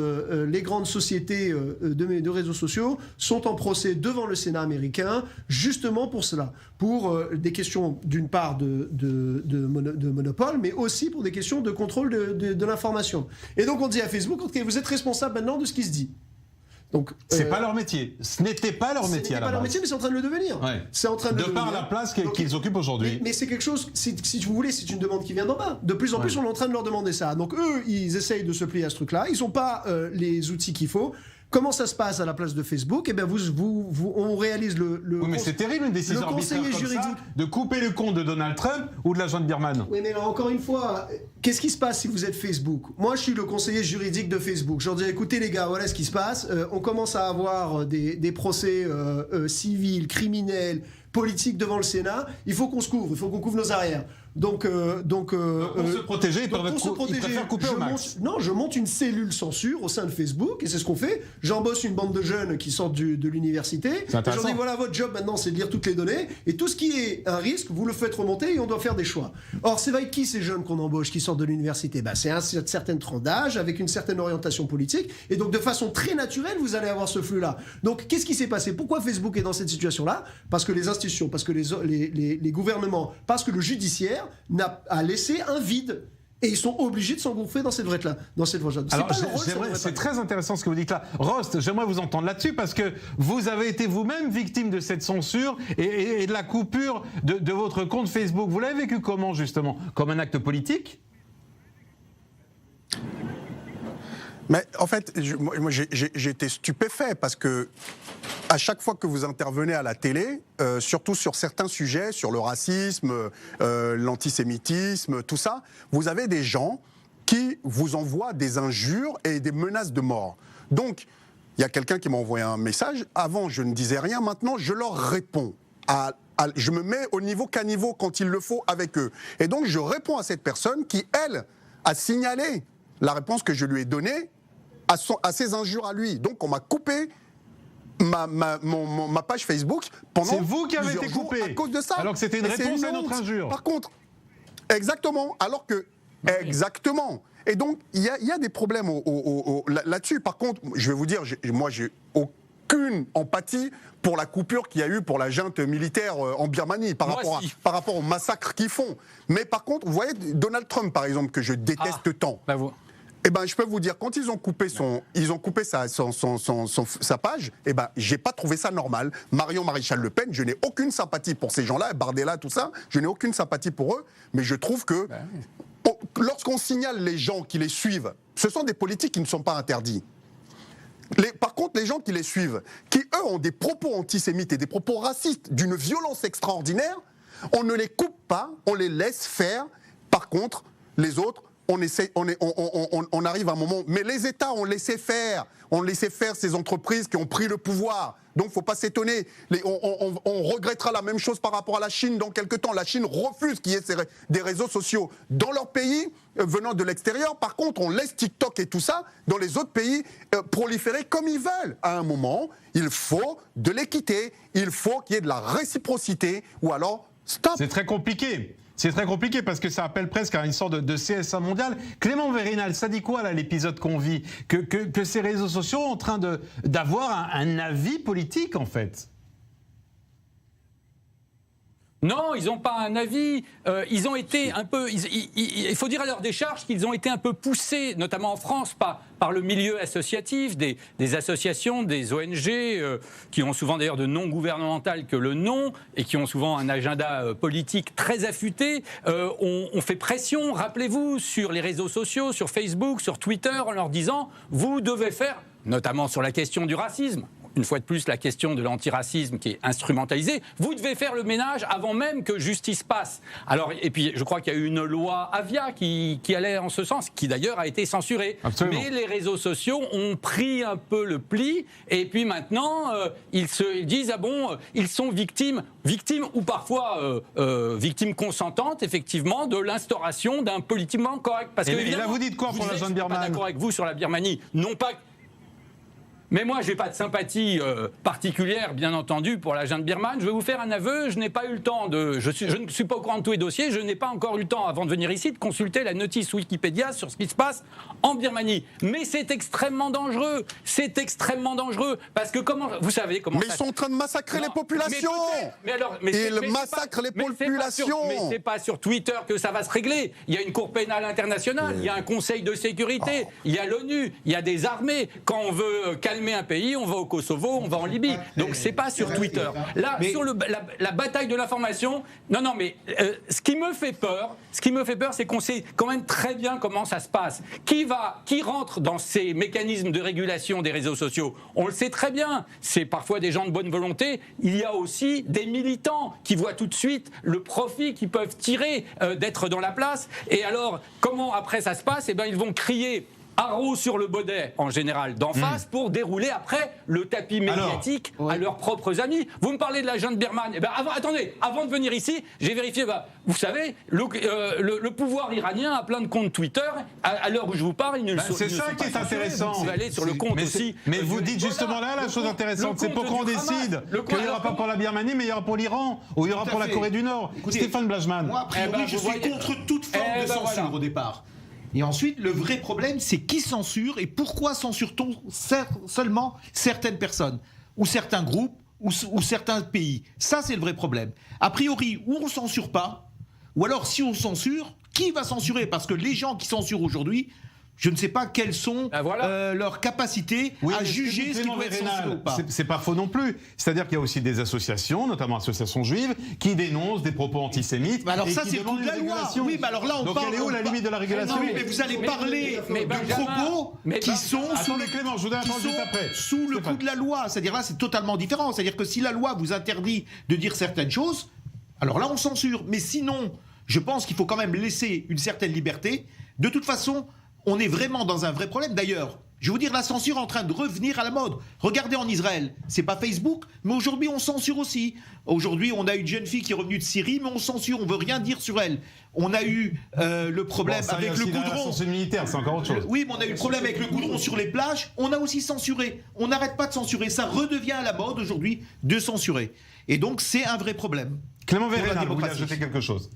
C: sociétés de réseaux sociaux sont en procès devant le Sénat américain, justement pour cela. Pour des questions, d'une part, de monopole, mais aussi pour des questions de contrôle de l'information. Et donc, on dit à Facebook, OK, vous êtes responsable maintenant de ce qui se dit. Donc,
A: c'est pas leur métier. Ce n'était pas leur métier à la base.
C: C'est pas leur métier, mais c'est en train de le devenir.
A: Ouais.
C: C'est en train de
A: par la place qu'ils occupent aujourd'hui.
C: Mais c'est quelque chose, si vous voulez, c'est une demande qui vient d'en bas. De plus en plus, on est en train de leur demander ça. Donc eux, ils essayent de se plier à ce truc-là. Ils n'ont pas les outils qu'il faut. Comment ça se passe à la place de Facebook? Eh bien, on réalise le
A: oui, mais c'est terrible une décision arbitraire comme ça, de couper le compte de Donald Trump ou de la jeune Birman.
C: Oui, mais là, encore une fois, qu'est-ce qui se passe si vous êtes Facebook? Moi, je suis le conseiller juridique de Facebook. Je leur dis, écoutez les gars, voilà ce qui se passe. On commence à avoir des procès civils, criminels, politiques devant le Sénat. Il faut qu'on se couvre, il faut qu'on couvre nos arrières. Donc
A: pour se protéger, ils préfèrent couper au max.
C: Je monte une cellule censure au sein de Facebook, et c'est ce qu'on fait. J'embosse une bande de jeunes qui sortent de l'université. J'en dis, voilà, votre job maintenant, c'est de lire toutes les données, et tout ce qui est un risque, vous le faites remonter, et on doit faire des choix. Or, c'est avec qui ces jeunes qu'on embauche, qui sortent de l'université? C'est un certain tranche d'âge, avec une certaine orientation politique, et donc de façon très naturelle, vous allez avoir ce flux-là. Donc, qu'est-ce qui s'est passé? Pourquoi Facebook est dans cette situation-là? Parce que les institutions, parce que les gouvernements, parce que le judiciaire a laissé un vide. et ils sont obligés de s'engouffrer dans cette voie-là.
A: Alors, c'est très intéressant ce que vous dites là. Rost, j'aimerais vous entendre là-dessus parce que vous avez été vous-même victime de cette censure et de la coupure de votre compte Facebook. Vous l'avez vécu comment, justement? Comme un acte politique?
G: Mais en fait, moi j'étais stupéfait parce que à chaque fois que vous intervenez à la télé, surtout sur certains sujets, sur le racisme, l'antisémitisme, tout ça, vous avez des gens qui vous envoient des injures et des menaces de mort. Donc, il y a quelqu'un qui m'a envoyé un message. Avant, je ne disais rien. Maintenant, je leur réponds. Je me mets au niveau caniveau quand il le faut avec eux. Et donc, je réponds à cette personne qui, elle, a signalé la réponse que je lui ai donnée à ses injures à lui. Donc on m'a coupé ma page Facebook pendant
A: C'est vous qui avez été
G: jours
A: coupé
G: à cause de ça.
A: Alors que c'était une réponse à notre injure.
G: Par contre, exactement. Alors que exactement. Et donc il y a des problèmes là-dessus. Par contre, je vais vous dire, moi j'ai aucune empathie pour la coupure qu'il y a eu pour la junte militaire en Birmanie par rapport au massacre qu'ils font. Mais par contre, vous voyez Donald Trump par exemple que je déteste tant. Eh ben, je peux vous dire, quand ils ont coupé sa page, eh ben, j'ai pas trouvé ça normal. Marion Maréchal Le Pen, je n'ai aucune sympathie pour ces gens-là, Bardella, tout ça, je n'ai aucune sympathie pour eux, mais je trouve que lorsqu'on signale les gens qui les suivent, ce sont des politiques qui ne sont pas interdits. Par contre, les gens qui les suivent, qui eux ont des propos antisémites et des propos racistes d'une violence extraordinaire, on ne les coupe pas, on les laisse faire. Par contre, les autres, on arrive à un moment, mais les États ont laissé faire ces entreprises qui ont pris le pouvoir. Donc, il ne faut pas s'étonner. On regrettera la même chose par rapport à la Chine dans quelques temps. La Chine refuse qu'il y ait des réseaux sociaux dans leur pays, venant de l'extérieur. Par contre, on laisse TikTok et tout ça dans les autres pays proliférer comme ils veulent. À un moment, il faut de l'équité, il faut qu'il y ait de la réciprocité, ou alors, stop.
A: C'est très compliqué. C'est très compliqué parce que ça appelle presque à une sorte de CSA mondial. Clément Vérinal, ça dit quoi là l'épisode qu'on vit? Que ces réseaux sociaux sont en train d'avoir un avis politique en fait?
F: Non, ils n'ont pas un avis. Ils ont été un peu. Il faut dire à leur décharge qu'ils ont été un peu poussés, notamment en France, par le milieu associatif, des associations, des ONG, qui ont souvent d'ailleurs de non gouvernemental que le nom, et qui ont souvent un agenda politique très affûté. On fait pression, rappelez-vous, sur les réseaux sociaux, sur Facebook, sur Twitter, en leur disant vous devez faire, notamment sur la question du racisme. Une fois de plus, la question de l'antiracisme qui est instrumentalisée. Vous devez faire le ménage avant même que justice passe. Alors, et puis, je crois qu'il y a eu une loi Avia qui allait en ce sens, qui d'ailleurs a été censurée.
A: Absolument.
F: Mais les réseaux sociaux ont pris un peu le pli, et puis maintenant, ils disent, ah bon, ils sont victimes ou parfois victimes consentantes, effectivement, de l'instauration d'un politiquement correct. Parce que,
A: et là, vous dites quoi pour la jeune Birmane?
F: Je ne suis pas d'accord avec vous sur la Birmanie. Non pas... Mais moi, je n'ai pas de sympathie particulière, bien entendu, pour la junte birmane. Je vais vous faire un aveu, je n'ai pas eu le temps je ne suis pas au courant de tous les dossiers, je n'ai pas encore eu le temps, avant de venir ici, de consulter la notice Wikipédia sur ce qui se passe en Birmanie. Mais c'est extrêmement dangereux. C'est extrêmement dangereux. Parce que vous savez comment...
G: Mais ils sont en train de massacrer les populations. Ils massacrent les populations.
F: Mais c'est pas sur Twitter que ça va se régler. Il y a une Cour pénale internationale, il y a un Conseil de sécurité, il y a l'ONU, il y a des armées. Quand on veut calmer un pays, on va au Kosovo, on va en Libye. Donc c'est pas sur Twitter. Là, sur la bataille de l'information, non, mais ce qui me fait peur, c'est qu'on sait quand même très bien comment ça se passe. Qui rentre dans ces mécanismes de régulation des réseaux sociaux? On le sait très bien. C'est parfois des gens de bonne volonté. Il y a aussi des militants qui voient tout de suite le profit qu'ils peuvent tirer d'être dans la place. Et alors, comment après ça se passe? Eh bien, ils vont crier haro sur le baudet, en général, d'en face, pour dérouler après le tapis médiatique à leurs propres amis. Vous me parlez de la junte birmane. Eh ben, attendez, avant de venir ici, j'ai vérifié, vous savez, le pouvoir iranien a plein de comptes Twitter. À l'heure où je vous parle,
A: c'est ça qui est intéressant.
F: Vous allez sur le compte aussi.
A: Mais vous dites justement là la chose intéressante, c'est pour qu'on décide qu'il n'y aura pas pour la Birmanie, mais il y aura pour l'Iran, ou il y aura pour la Corée du Nord. Stéphane Blajman.
B: Moi, a priori, je suis contre toute forme de censure au départ. Et ensuite, le vrai problème, c'est qui censure et pourquoi censure-t-on seulement certaines personnes, ou certains groupes, ou certains pays. Ça, c'est le vrai problème. A priori, ou on ne censure pas, ou alors si on censure, Qui va censurer? Parce que les gens qui censurent aujourd'hui, je ne sais pas quelles sont leurs capacités à juger ce qui doit être censuré ou pas.
A: C'est pas faux non plus. C'est-à-dire qu'il y a aussi des associations, notamment associations juives, qui dénoncent des propos antisémites.
B: Alors
A: et
B: ça,
A: qui
B: c'est le coup de la loi. Oui, mais alors là, on
A: Donc
B: parle.
A: elle est où la limite de la régulation?
B: Oui, mais vous allez parler de propos qui sont
A: Clément, je vous donne juste après.
B: Sous le coup de la loi. C'est-à-dire là, c'est totalement différent. C'est-à-dire que si la loi vous interdit de dire certaines choses, alors là, on censure. Mais sinon, je pense qu'il faut quand même laisser une certaine liberté. De toute façon, on est vraiment dans un vrai problème. D'ailleurs, je vais vous dire, la censure est en train de revenir à la mode. Regardez en Israël, c'est pas Facebook, mais aujourd'hui on censure aussi. Aujourd'hui, on a une jeune fille qui est revenue de Syrie, mais on censure, on veut rien dire sur elle. On a eu le problème avec le goudron.
A: C'est militaire, c'est encore autre chose.
B: Oui, mais on a eu le problème avec le goudron sur les plages. On a aussi censuré. On n'arrête pas de censurer. Ça redevient à la mode aujourd'hui de censurer. Et donc, c'est un vrai problème.
A: Clément Verena, vous voulez ajouter quelque chose?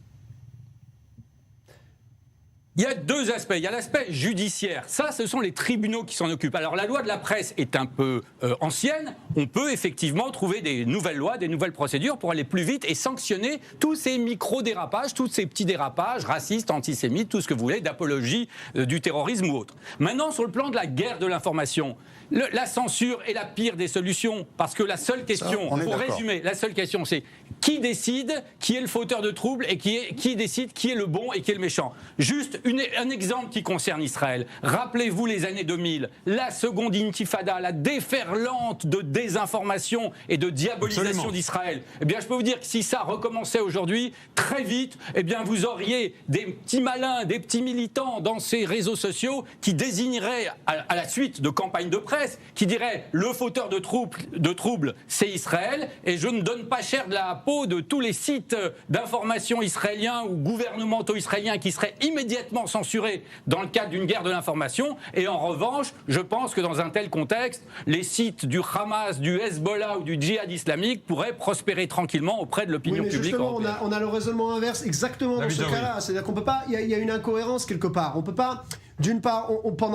F: Il y a deux aspects. Il y a l'aspect judiciaire. Ça, ce sont les tribunaux qui s'en occupent. Alors, la loi de la presse est un peu ancienne. On peut effectivement trouver des nouvelles lois, des nouvelles procédures pour aller plus vite et sanctionner tous ces micro-dérapages, tous ces petits dérapages racistes, antisémites, tout ce que vous voulez, d'apologie du terrorisme ou autre. Maintenant, sur le plan de la guerre de l'information, la censure est la pire des solutions. Parce que la seule question, pour résumer, la seule question, c'est qui décide qui est le fauteur de troubles et qui décide qui est le bon et qui est le méchant. Juste un exemple qui concerne Israël. Rappelez-vous les années 2000, la seconde intifada, la déferlante de désinformation et de diabolisation d'Israël. Eh bien, je peux vous dire que si ça recommençait aujourd'hui, très vite, eh bien, vous auriez des petits malins, des petits militants dans ces réseaux sociaux qui désigneraient, à la suite de campagnes de presse, qui diraient le fauteur de troubles, c'est Israël, et je ne donne pas cher de la peau de tous les sites d'information israéliens ou gouvernementaux israéliens qui seraient immédiatement censurés dans le cadre d'une guerre de l'information. Et en revanche, je pense que dans un tel contexte, les sites du Hamas, du Hezbollah ou du djihad islamique pourraient prospérer tranquement auprès de l'opinion publique européenne.
C: On a le raisonnement inverse exactement dans ce cas-là. C'est-à-dire qu'on peut pas, il y a une incohérence quelque part. On peut pas. D'une part,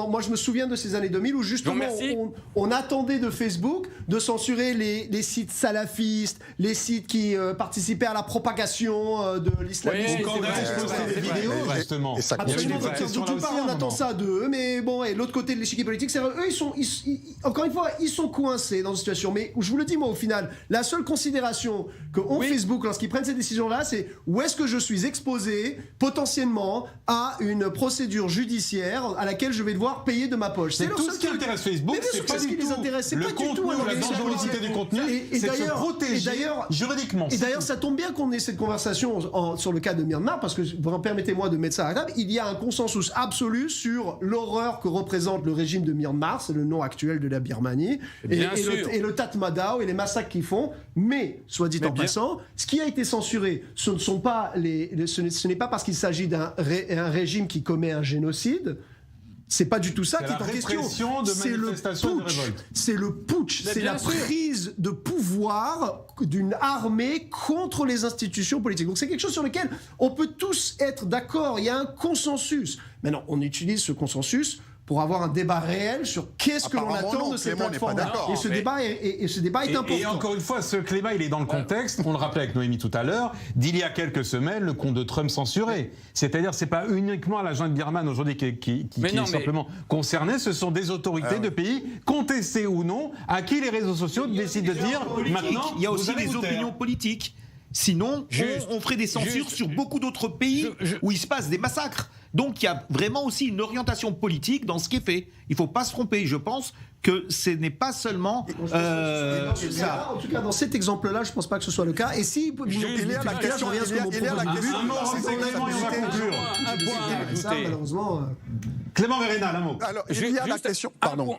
C: moi je me souviens de ces années 2000 où justement on attendait de Facebook de censurer les sites salafistes, les sites qui participaient à la propagation de l'islamisme.
A: Oui, quand des vidéos, justement.
C: Absolument. D'une part, on attend ça d'eux, mais bon, et l'autre côté de l'échiquier politique, c'est eux, encore une fois, ils sont coincés dans une situation. Mais je vous le dis, moi, au final, la seule considération que Facebook, lorsqu'ils prennent ces décisions-là, c'est où est-ce que je suis exposé potentiellement à une procédure judiciaire à laquelle je vais devoir payer de ma poche.
A: C'est tout ce qui intéresse Facebook, c'est pas du tout le contenu ou la dangerosité du contenu, c'est de se protéger juridiquement.
C: Et d'ailleurs, ça tombe bien qu'on ait cette conversation sur le cas de Myanmar, parce que, permettez-moi de mettre ça à la table, il y a un consensus absolu sur l'horreur que représente le régime de Myanmar, c'est le nom actuel de la Birmanie, et le Tatmadaw et les massacres qu'ils font, mais, soit dit en passant, ce qui a été censuré, ce n'est pas parce qu'il s'agit d'un régime qui commet un génocide. C'est pas du tout ça qui est en question. C'est le putsch, c'est la prise de pouvoir d'une armée contre les institutions politiques. Donc c'est quelque chose sur lequel on peut tous être d'accord. Il y a un consensus. Maintenant, on utilise ce consensus pour avoir un débat réel sur qu'est-ce que l'on attend de cette plateforme-là. Et ce débat est important.
A: Et encore une fois, ce climat, il est dans le contexte, on le rappelait avec Noémie tout à l'heure, d'il y a quelques semaines, le compte de Trump censuré. C'est-à-dire, c'est pas uniquement la junte birmane aujourd'hui qui est simplement concernée, ce sont des autorités de pays, contestés ou non, à qui les réseaux sociaux décident de dire maintenant.
B: Il y a aussi des opinions politiques. Sinon, on ferait des censures sur beaucoup d'autres pays où il se passe des massacres. Donc il y a vraiment aussi une orientation politique dans ce qui est fait. Il ne faut pas se tromper. Je pense que ce n'est pas seulement ça.
C: En tout cas, dans cet exemple-là, je ne pense pas que ce soit le cas. Et si
G: il y a la question,
A: Clément Verena, un mot.
G: Alors, il y a la question. Pardon.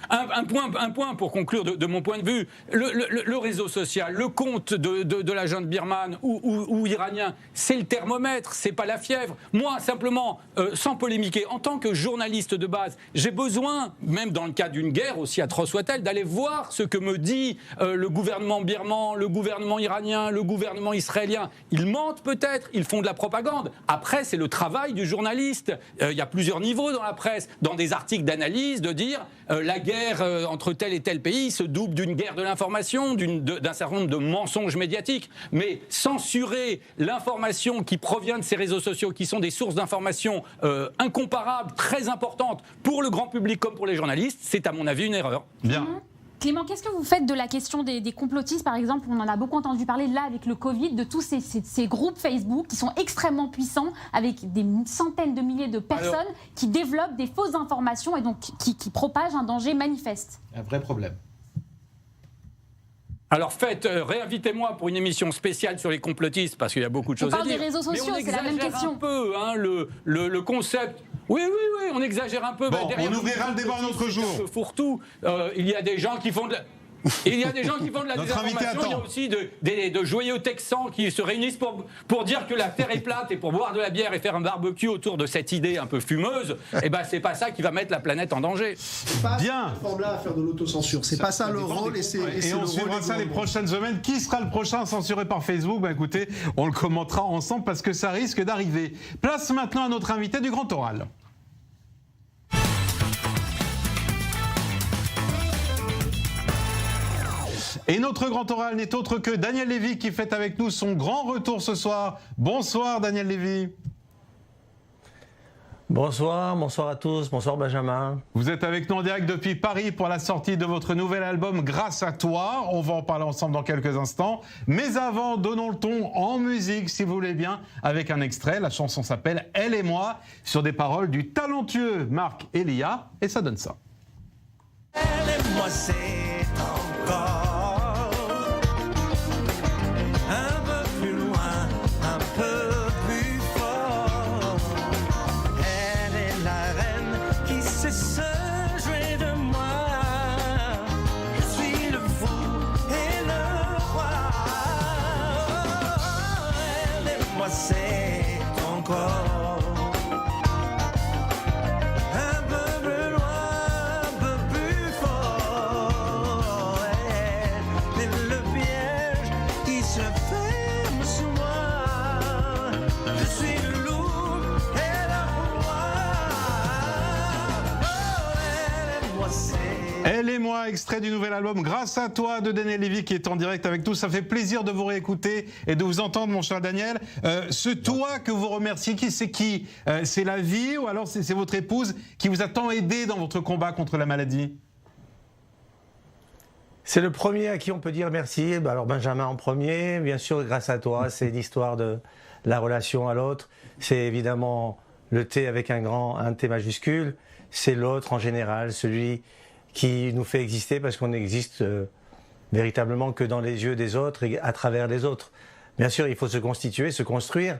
F: Un point pour conclure de mon point de vue. Le réseau social, le compte de la junte birmane ou iranien, c'est le thermomètre, c'est pas la fièvre. Moi, simplement, sans polémiquer, en tant que journaliste de base, j'ai besoin, même dans le cas d'une guerre, aussi atroce soit-elle, d'aller voir ce que me dit le gouvernement birman, le gouvernement iranien, le gouvernement israélien. Ils mentent peut-être, ils font de la propagande. Après, c'est le travail du journaliste. Il y a plusieurs niveaux dans la presse, dans des articles d'analyse, de dire la guerre guerre entre tel et tel pays se double d'une guerre de l'information, d'un certain nombre de mensonges médiatiques. Mais censurer l'information qui provient de ces réseaux sociaux, qui sont des sources d'information incomparables, très importantes pour le grand public comme pour les journalistes, c'est à mon avis une erreur.
A: Bien.
D: Clément, qu'est-ce que vous faites de la question des complotistes, par exemple? On en a beaucoup entendu parler là avec le Covid, de tous ces groupes Facebook qui sont extrêmement puissants, avec des centaines de milliers de personnes qui développent des fausses informations et donc qui propagent un danger manifeste.
B: Un vrai problème.
F: Alors réinvitez-moi pour une émission spéciale sur les complotistes, parce qu'il y a beaucoup de choses à dire.
D: On parle des réseaux sociaux, c'est la même question.
F: Un peu le concept. Oui, on exagère un peu.
A: Bon, on ouvrira le débat un autre jour.
F: Fourre-tout. Il y a des gens qui font de la... Il y a des gens qui font de la désinformation, il y a aussi de joyeux Texans qui se réunissent pour dire que la Terre est plate et pour boire de la bière et faire un barbecue autour de cette idée un peu fumeuse. Et ben c'est pas ça qui va mettre la planète en danger.
C: Bien. Forme-là à faire de l'autocensure, c'est pas ça le rôle
A: et on suivra ça les prochaines semaines. Qui sera le prochain censuré par Facebook? Ben écoutez, on le commentera ensemble parce que ça risque d'arriver. Place maintenant à notre invité du Grand Oral. Et notre grand oral n'est autre que Daniel Lévy qui fait avec nous son grand retour ce soir. Bonsoir Daniel Lévy.
H: Bonsoir à tous, bonsoir Benjamin.
A: Vous êtes avec nous en direct depuis Paris pour la sortie de votre nouvel album Grâce à toi. On va en parler ensemble dans quelques instants. Mais avant, donnons le ton en musique si vous voulez bien, avec un extrait. La chanson s'appelle Elle et moi, sur des paroles du talentueux Marc Elia. Et ça donne ça.
I: Elle et moi c'est encore
A: Elle et moi, extrait du nouvel album Grâce à toi de Daniel Lévy qui est en direct avec nous. Ça fait plaisir de vous réécouter et de vous entendre, mon cher Daniel. Ce toi que vous remerciez, c'est qui? C'est la vie ou alors c'est votre épouse qui vous a tant aidé dans votre combat contre la maladie?
H: C'est le premier à qui on peut dire merci. Alors Benjamin en premier, bien sûr, grâce à toi. C'est l'histoire de la relation à l'autre. C'est évidemment le T avec un T majuscule. C'est l'autre en général, celui qui nous fait exister parce qu'on n'existe véritablement que dans les yeux des autres et à travers les autres. Bien sûr, il faut se constituer, se construire.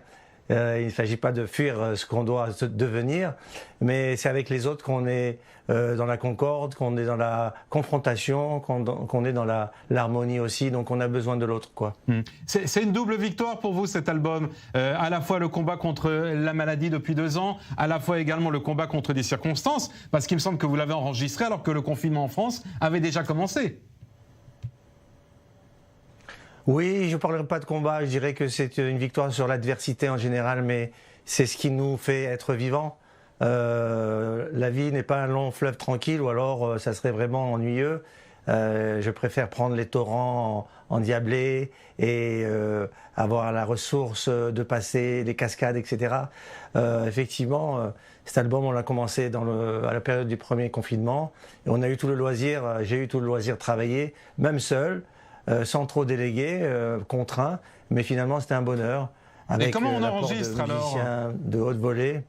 H: Il ne s'agit pas de fuir ce qu'on doit devenir, mais c'est avec les autres qu'on est dans la concorde, qu'on est dans la confrontation, qu'on est dans l'harmonie aussi, donc on a besoin de l'autre, quoi.
A: C'est une double victoire pour vous, cet album. À la fois le combat contre la maladie depuis 2 ans, à la fois également le combat contre des circonstances, parce qu'il me semble que vous l'avez enregistré alors que le confinement en France avait déjà commencé.
H: Oui, je ne parlerai pas de combat, je dirais que c'est une victoire sur l'adversité en général, mais c'est ce qui nous fait être vivants. La vie n'est pas un long fleuve tranquille, ou alors ça serait vraiment ennuyeux. Je préfère prendre les torrents endiablés et avoir la ressource de passer les cascades, etc. Effectivement, cet album, on l'a commencé à la période du premier confinement, et on a eu tout le loisir, j'ai eu tout le loisir de travailler, même seul, sans trop déléguer, contraint, mais finalement c'était un bonheur. Avec
A: et comment on enregistre alors
H: de haute volée.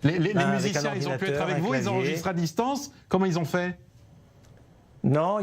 A: Les musiciens, ils ont pu être avec vous, ils enregistrent à distance. Comment ils ont fait?
H: Non,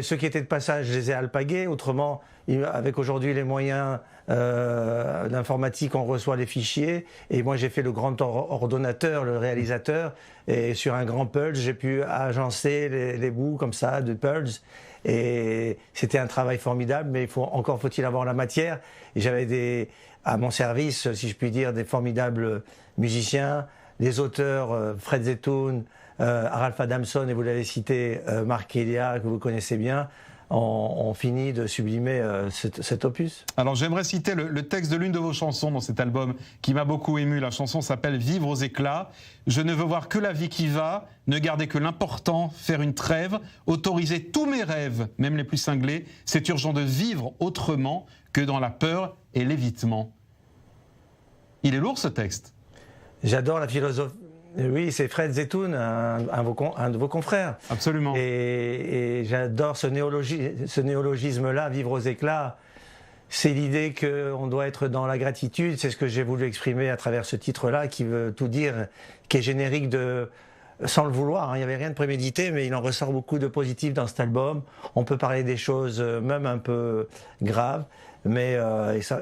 H: ceux qui étaient de passage, je les ai alpagués. Autrement, avec aujourd'hui les moyens d'informatique, on reçoit les fichiers. Et moi, j'ai fait le grand ordonnateur, le réalisateur. Et sur un grand Pulse, j'ai pu agencer les bouts comme ça de Pulse. Et c'était un travail formidable, mais encore faut-il avoir la matière. Et j'avais à mon service, si je puis dire, des formidables musiciens, des auteurs, Fred Zetoun, Ralph Adamson, et vous l'avez cité, Marc Elia, que vous connaissez bien, on finit de sublimer cet opus.
A: Alors j'aimerais citer le texte de l'une de vos chansons dans cet album qui m'a beaucoup ému. La chanson s'appelle « Vivre aux éclats ». Je ne veux voir que la vie qui va, ne garder que l'important, faire une trêve, autoriser tous mes rêves, même les plus cinglés. C'est urgent de vivre autrement que dans la peur et l'évitement. Il est lourd ce texte.
H: J'adore la philosophie. Oui, c'est Fred Zetoun, un de vos confrères.
A: Absolument.
H: Et j'adore ce néologisme-là, vivre aux éclats. C'est l'idée qu'on doit être dans la gratitude. C'est ce que j'ai voulu exprimer à travers ce titre-là, qui veut tout dire, qui est générique sans le vouloir. Il n'y avait rien de prémédité, mais il en ressort beaucoup de positif dans cet album. On peut parler des choses même un peu graves, mais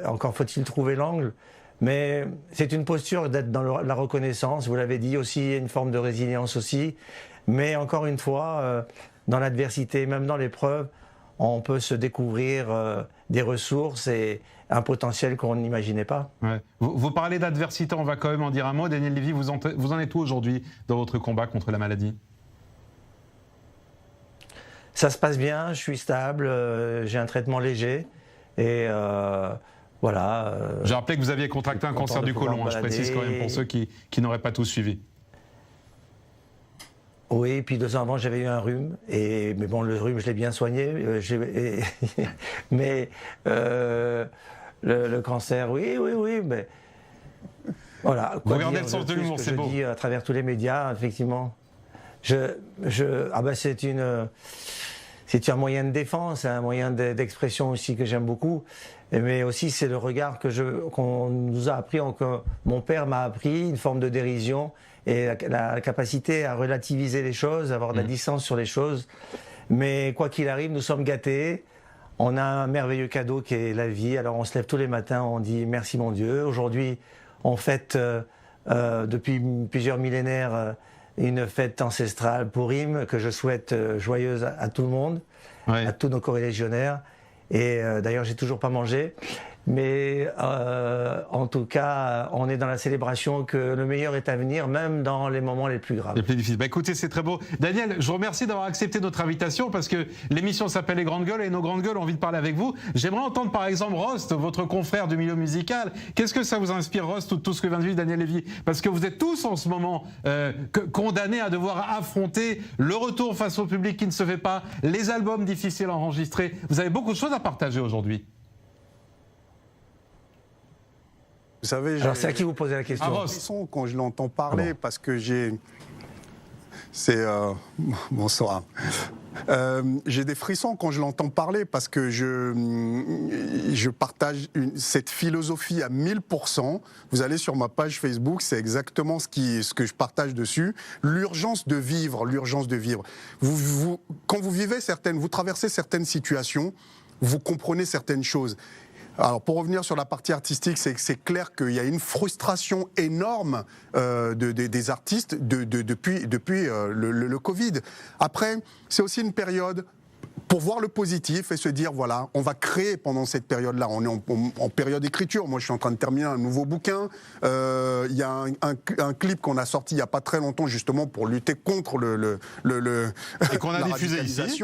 H: encore faut-il trouver l'angle. Mais c'est une posture d'être dans la reconnaissance, vous l'avez dit aussi, une forme de résilience aussi. Mais encore une fois, dans l'adversité, même dans l'épreuve, on peut se découvrir des ressources et un potentiel qu'on n'imaginait pas.
A: Ouais. Vous parlez d'adversité, on va quand même en dire un mot. Daniel Lévy, vous en êtes où aujourd'hui dans votre combat contre la maladie?
H: Ça se passe bien, je suis stable, j'ai un traitement léger et... voilà.
A: J'ai rappelé que vous aviez contracté un cancer du côlon, je précise quand même pour ceux qui n'auraient pas tout suivi.
H: Oui, puis 2 ans avant, j'avais eu un rhume. Mais bon, le rhume, je l'ai bien soigné. Mais le cancer, oui, mais... Voilà.
A: Vous regardez le sens de l'humour, c'est beau.
H: Je dis à travers tous les médias, effectivement. C'est un moyen de défense, un moyen d'expression aussi que j'aime beaucoup. Mais aussi, c'est le regard qu'on nous a appris, que mon père m'a appris, une forme de dérision et la capacité à relativiser les choses, avoir de la distance sur les choses. Mais quoi qu'il arrive, nous sommes gâtés. On a un merveilleux cadeau qui est la vie. Alors on se lève tous les matins, on dit merci mon Dieu. Aujourd'hui, on fête depuis plusieurs millénaires une fête ancestrale Purim que je souhaite joyeuse à tout le monde, à tous nos corélégionnaires. Et d'ailleurs, j'ai toujours pas mangé. Mais en tout cas, on est dans la célébration que le meilleur est à venir, même dans les moments les plus graves.
A: Les plus difficiles. Bah, écoutez, c'est très beau. Daniel, je vous remercie d'avoir accepté notre invitation parce que l'émission s'appelle Les Grandes Gueules et nos Grandes Gueules ont envie de parler avec vous. J'aimerais entendre par exemple Rost, votre confrère du milieu musical. Qu'est-ce que ça vous inspire, Rost, tout ce que vient de vivre Daniel Lévy? Parce que vous êtes tous en ce moment condamnés à devoir affronter le retour face au public qui ne se fait pas, les albums difficiles à enregistrer. Vous avez beaucoup de choses à partager aujourd'hui.
G: Vous savez,
H: alors c'est à qui vous posez la question?
G: Frisson quand je l'entends parler parce que bonsoir. J'ai des frissons quand je l'entends parler parce que je partage cette philosophie à 1000%. Vous allez sur ma page Facebook, c'est exactement ce que je partage dessus. L'urgence de vivre, l'urgence de vivre. Quand vous traversez certaines situations, vous comprenez certaines choses. Alors pour revenir sur la partie artistique, c'est clair qu'il y a une frustration énorme des artistes depuis le Covid. Après, c'est aussi une période pour voir le positif et se dire voilà, on va créer pendant cette période-là. On est en période d'écriture. Moi, je suis en train de terminer un nouveau bouquin. Il y a un clip qu'on a sorti il n'y a pas très longtemps justement pour lutter contre
A: et qu'on a diffusé ici.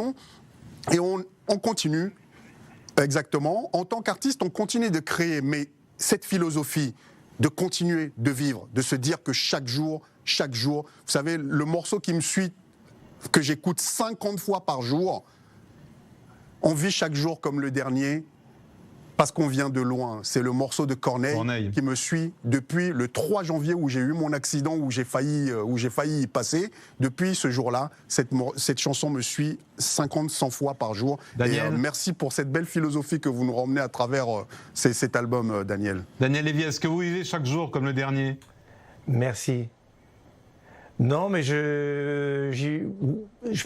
G: Et on continue. Exactement. En tant qu'artiste, on continue de créer, mais cette philosophie de continuer de vivre, de se dire que chaque jour, vous savez, le morceau qui me suit, que j'écoute 50 fois par jour, on vit chaque jour comme le dernier, parce qu'on vient de loin. C'est le morceau de Corneille qui me suit depuis le 3 janvier où j'ai eu mon accident, où j'ai failli y passer. Depuis ce jour-là, cette chanson me suit 100 fois par jour.
A: Daniel.
G: Et merci pour cette belle philosophie que vous nous ramenez à travers cet album, Daniel.
A: Daniel Lévy, est-ce que vous vivez chaque jour comme le dernier?
H: Merci. Non, mais je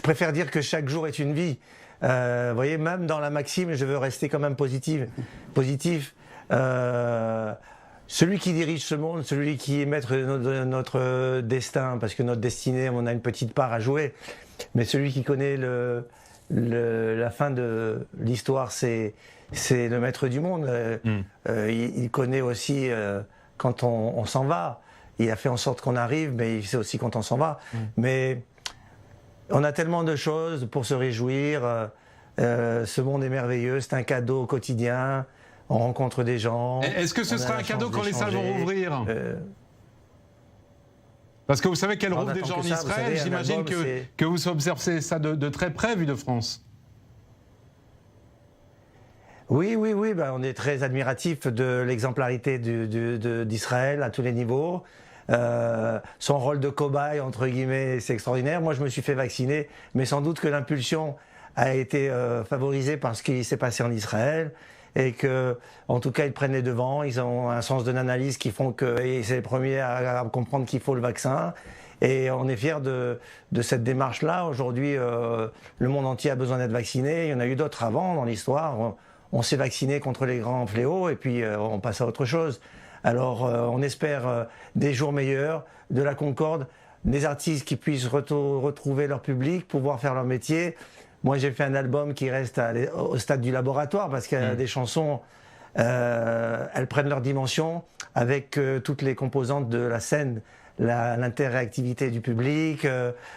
H: préfère dire que chaque jour est une vie. Vous voyez, même dans la maxime, je veux rester quand même positif. Celui qui dirige ce monde, celui qui est maître de notre destin, parce que notre destinée, on a une petite part à jouer, mais celui qui connaît la fin de l'histoire, c'est le maître du monde. Il connaît aussi quand on s'en va. Il a fait en sorte qu'on arrive, mais il sait aussi quand on s'en va. Mais on a tellement de choses pour se réjouir. Ce monde est merveilleux, c'est un cadeau quotidien. On rencontre des gens.
A: Est-ce que ce sera un cadeau quand les salles vont rouvrir Parce que vous savez qu'elles rouvrent déjà en Israël. J'imagine que vous observez ça de très près, vu de France.
H: Oui, on est très admiratif de l'exemplarité d'Israël à tous les niveaux. Son rôle de cobaye, entre guillemets, c'est extraordinaire. Moi, je me suis fait vacciner, mais sans doute que l'impulsion a été favorisée par ce qui s'est passé en Israël. Et que, en tout cas, ils prennent les devants, ils ont un sens de l'analyse qui font que c'est les premiers à comprendre qu'il faut le vaccin. Et on est fiers de cette démarche-là. Aujourd'hui, le monde entier a besoin d'être vacciné. Il y en a eu d'autres avant dans l'histoire. On s'est vacciné contre les grands fléaux et puis on passe à autre chose. Alors, on espère des jours meilleurs, de la concorde, des artistes qui puissent retrouver leur public, pouvoir faire leur métier. Moi, j'ai fait un album qui reste au stade du laboratoire parce qu'il y a des chansons, elles prennent leur dimension avec toutes les composantes de la scène, l'interactivité du public,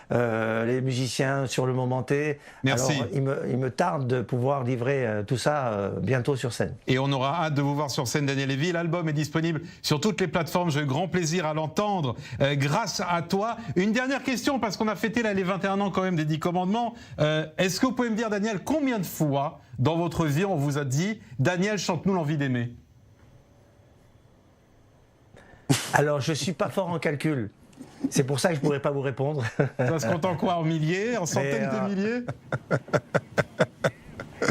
H: les musiciens sur le moment T.
A: Merci.
H: Alors, il me tarde de pouvoir livrer tout ça bientôt sur scène.
A: Et on aura hâte de vous voir sur scène, Daniel Lévy. L'album est disponible sur toutes les plateformes. J'ai eu grand plaisir à l'entendre grâce à toi. Une dernière question, parce qu'on a fêté là, les 21 ans quand même des 10 commandements. Est-ce que vous pouvez me dire, Daniel, combien de fois dans votre vie on vous a dit « Daniel, chante-nous l'envie d'aimer » ?
H: Alors, je ne suis pas fort en calcul. C'est pour ça que je ne pourrais pas vous répondre.
A: Ça se compte en quoi? En milliers? En centaines de milliers?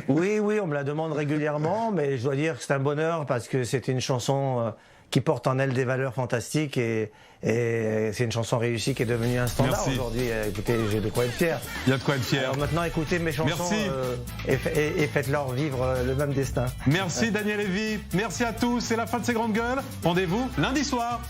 H: Oui, on me la demande régulièrement, mais je dois dire que c'est un bonheur parce que c'est une chanson qui porte en elle des valeurs fantastiques et c'est une chanson réussie qui est devenue un standard aujourd'hui. Écoutez, j'ai de quoi être fier.
A: Il y a de quoi être fier.
H: Alors maintenant, écoutez mes chansons et faites-leur vivre le même destin.
A: Merci Daniel Lévy, merci à tous. C'est la fin de ces grandes gueules. Rendez-vous lundi soir.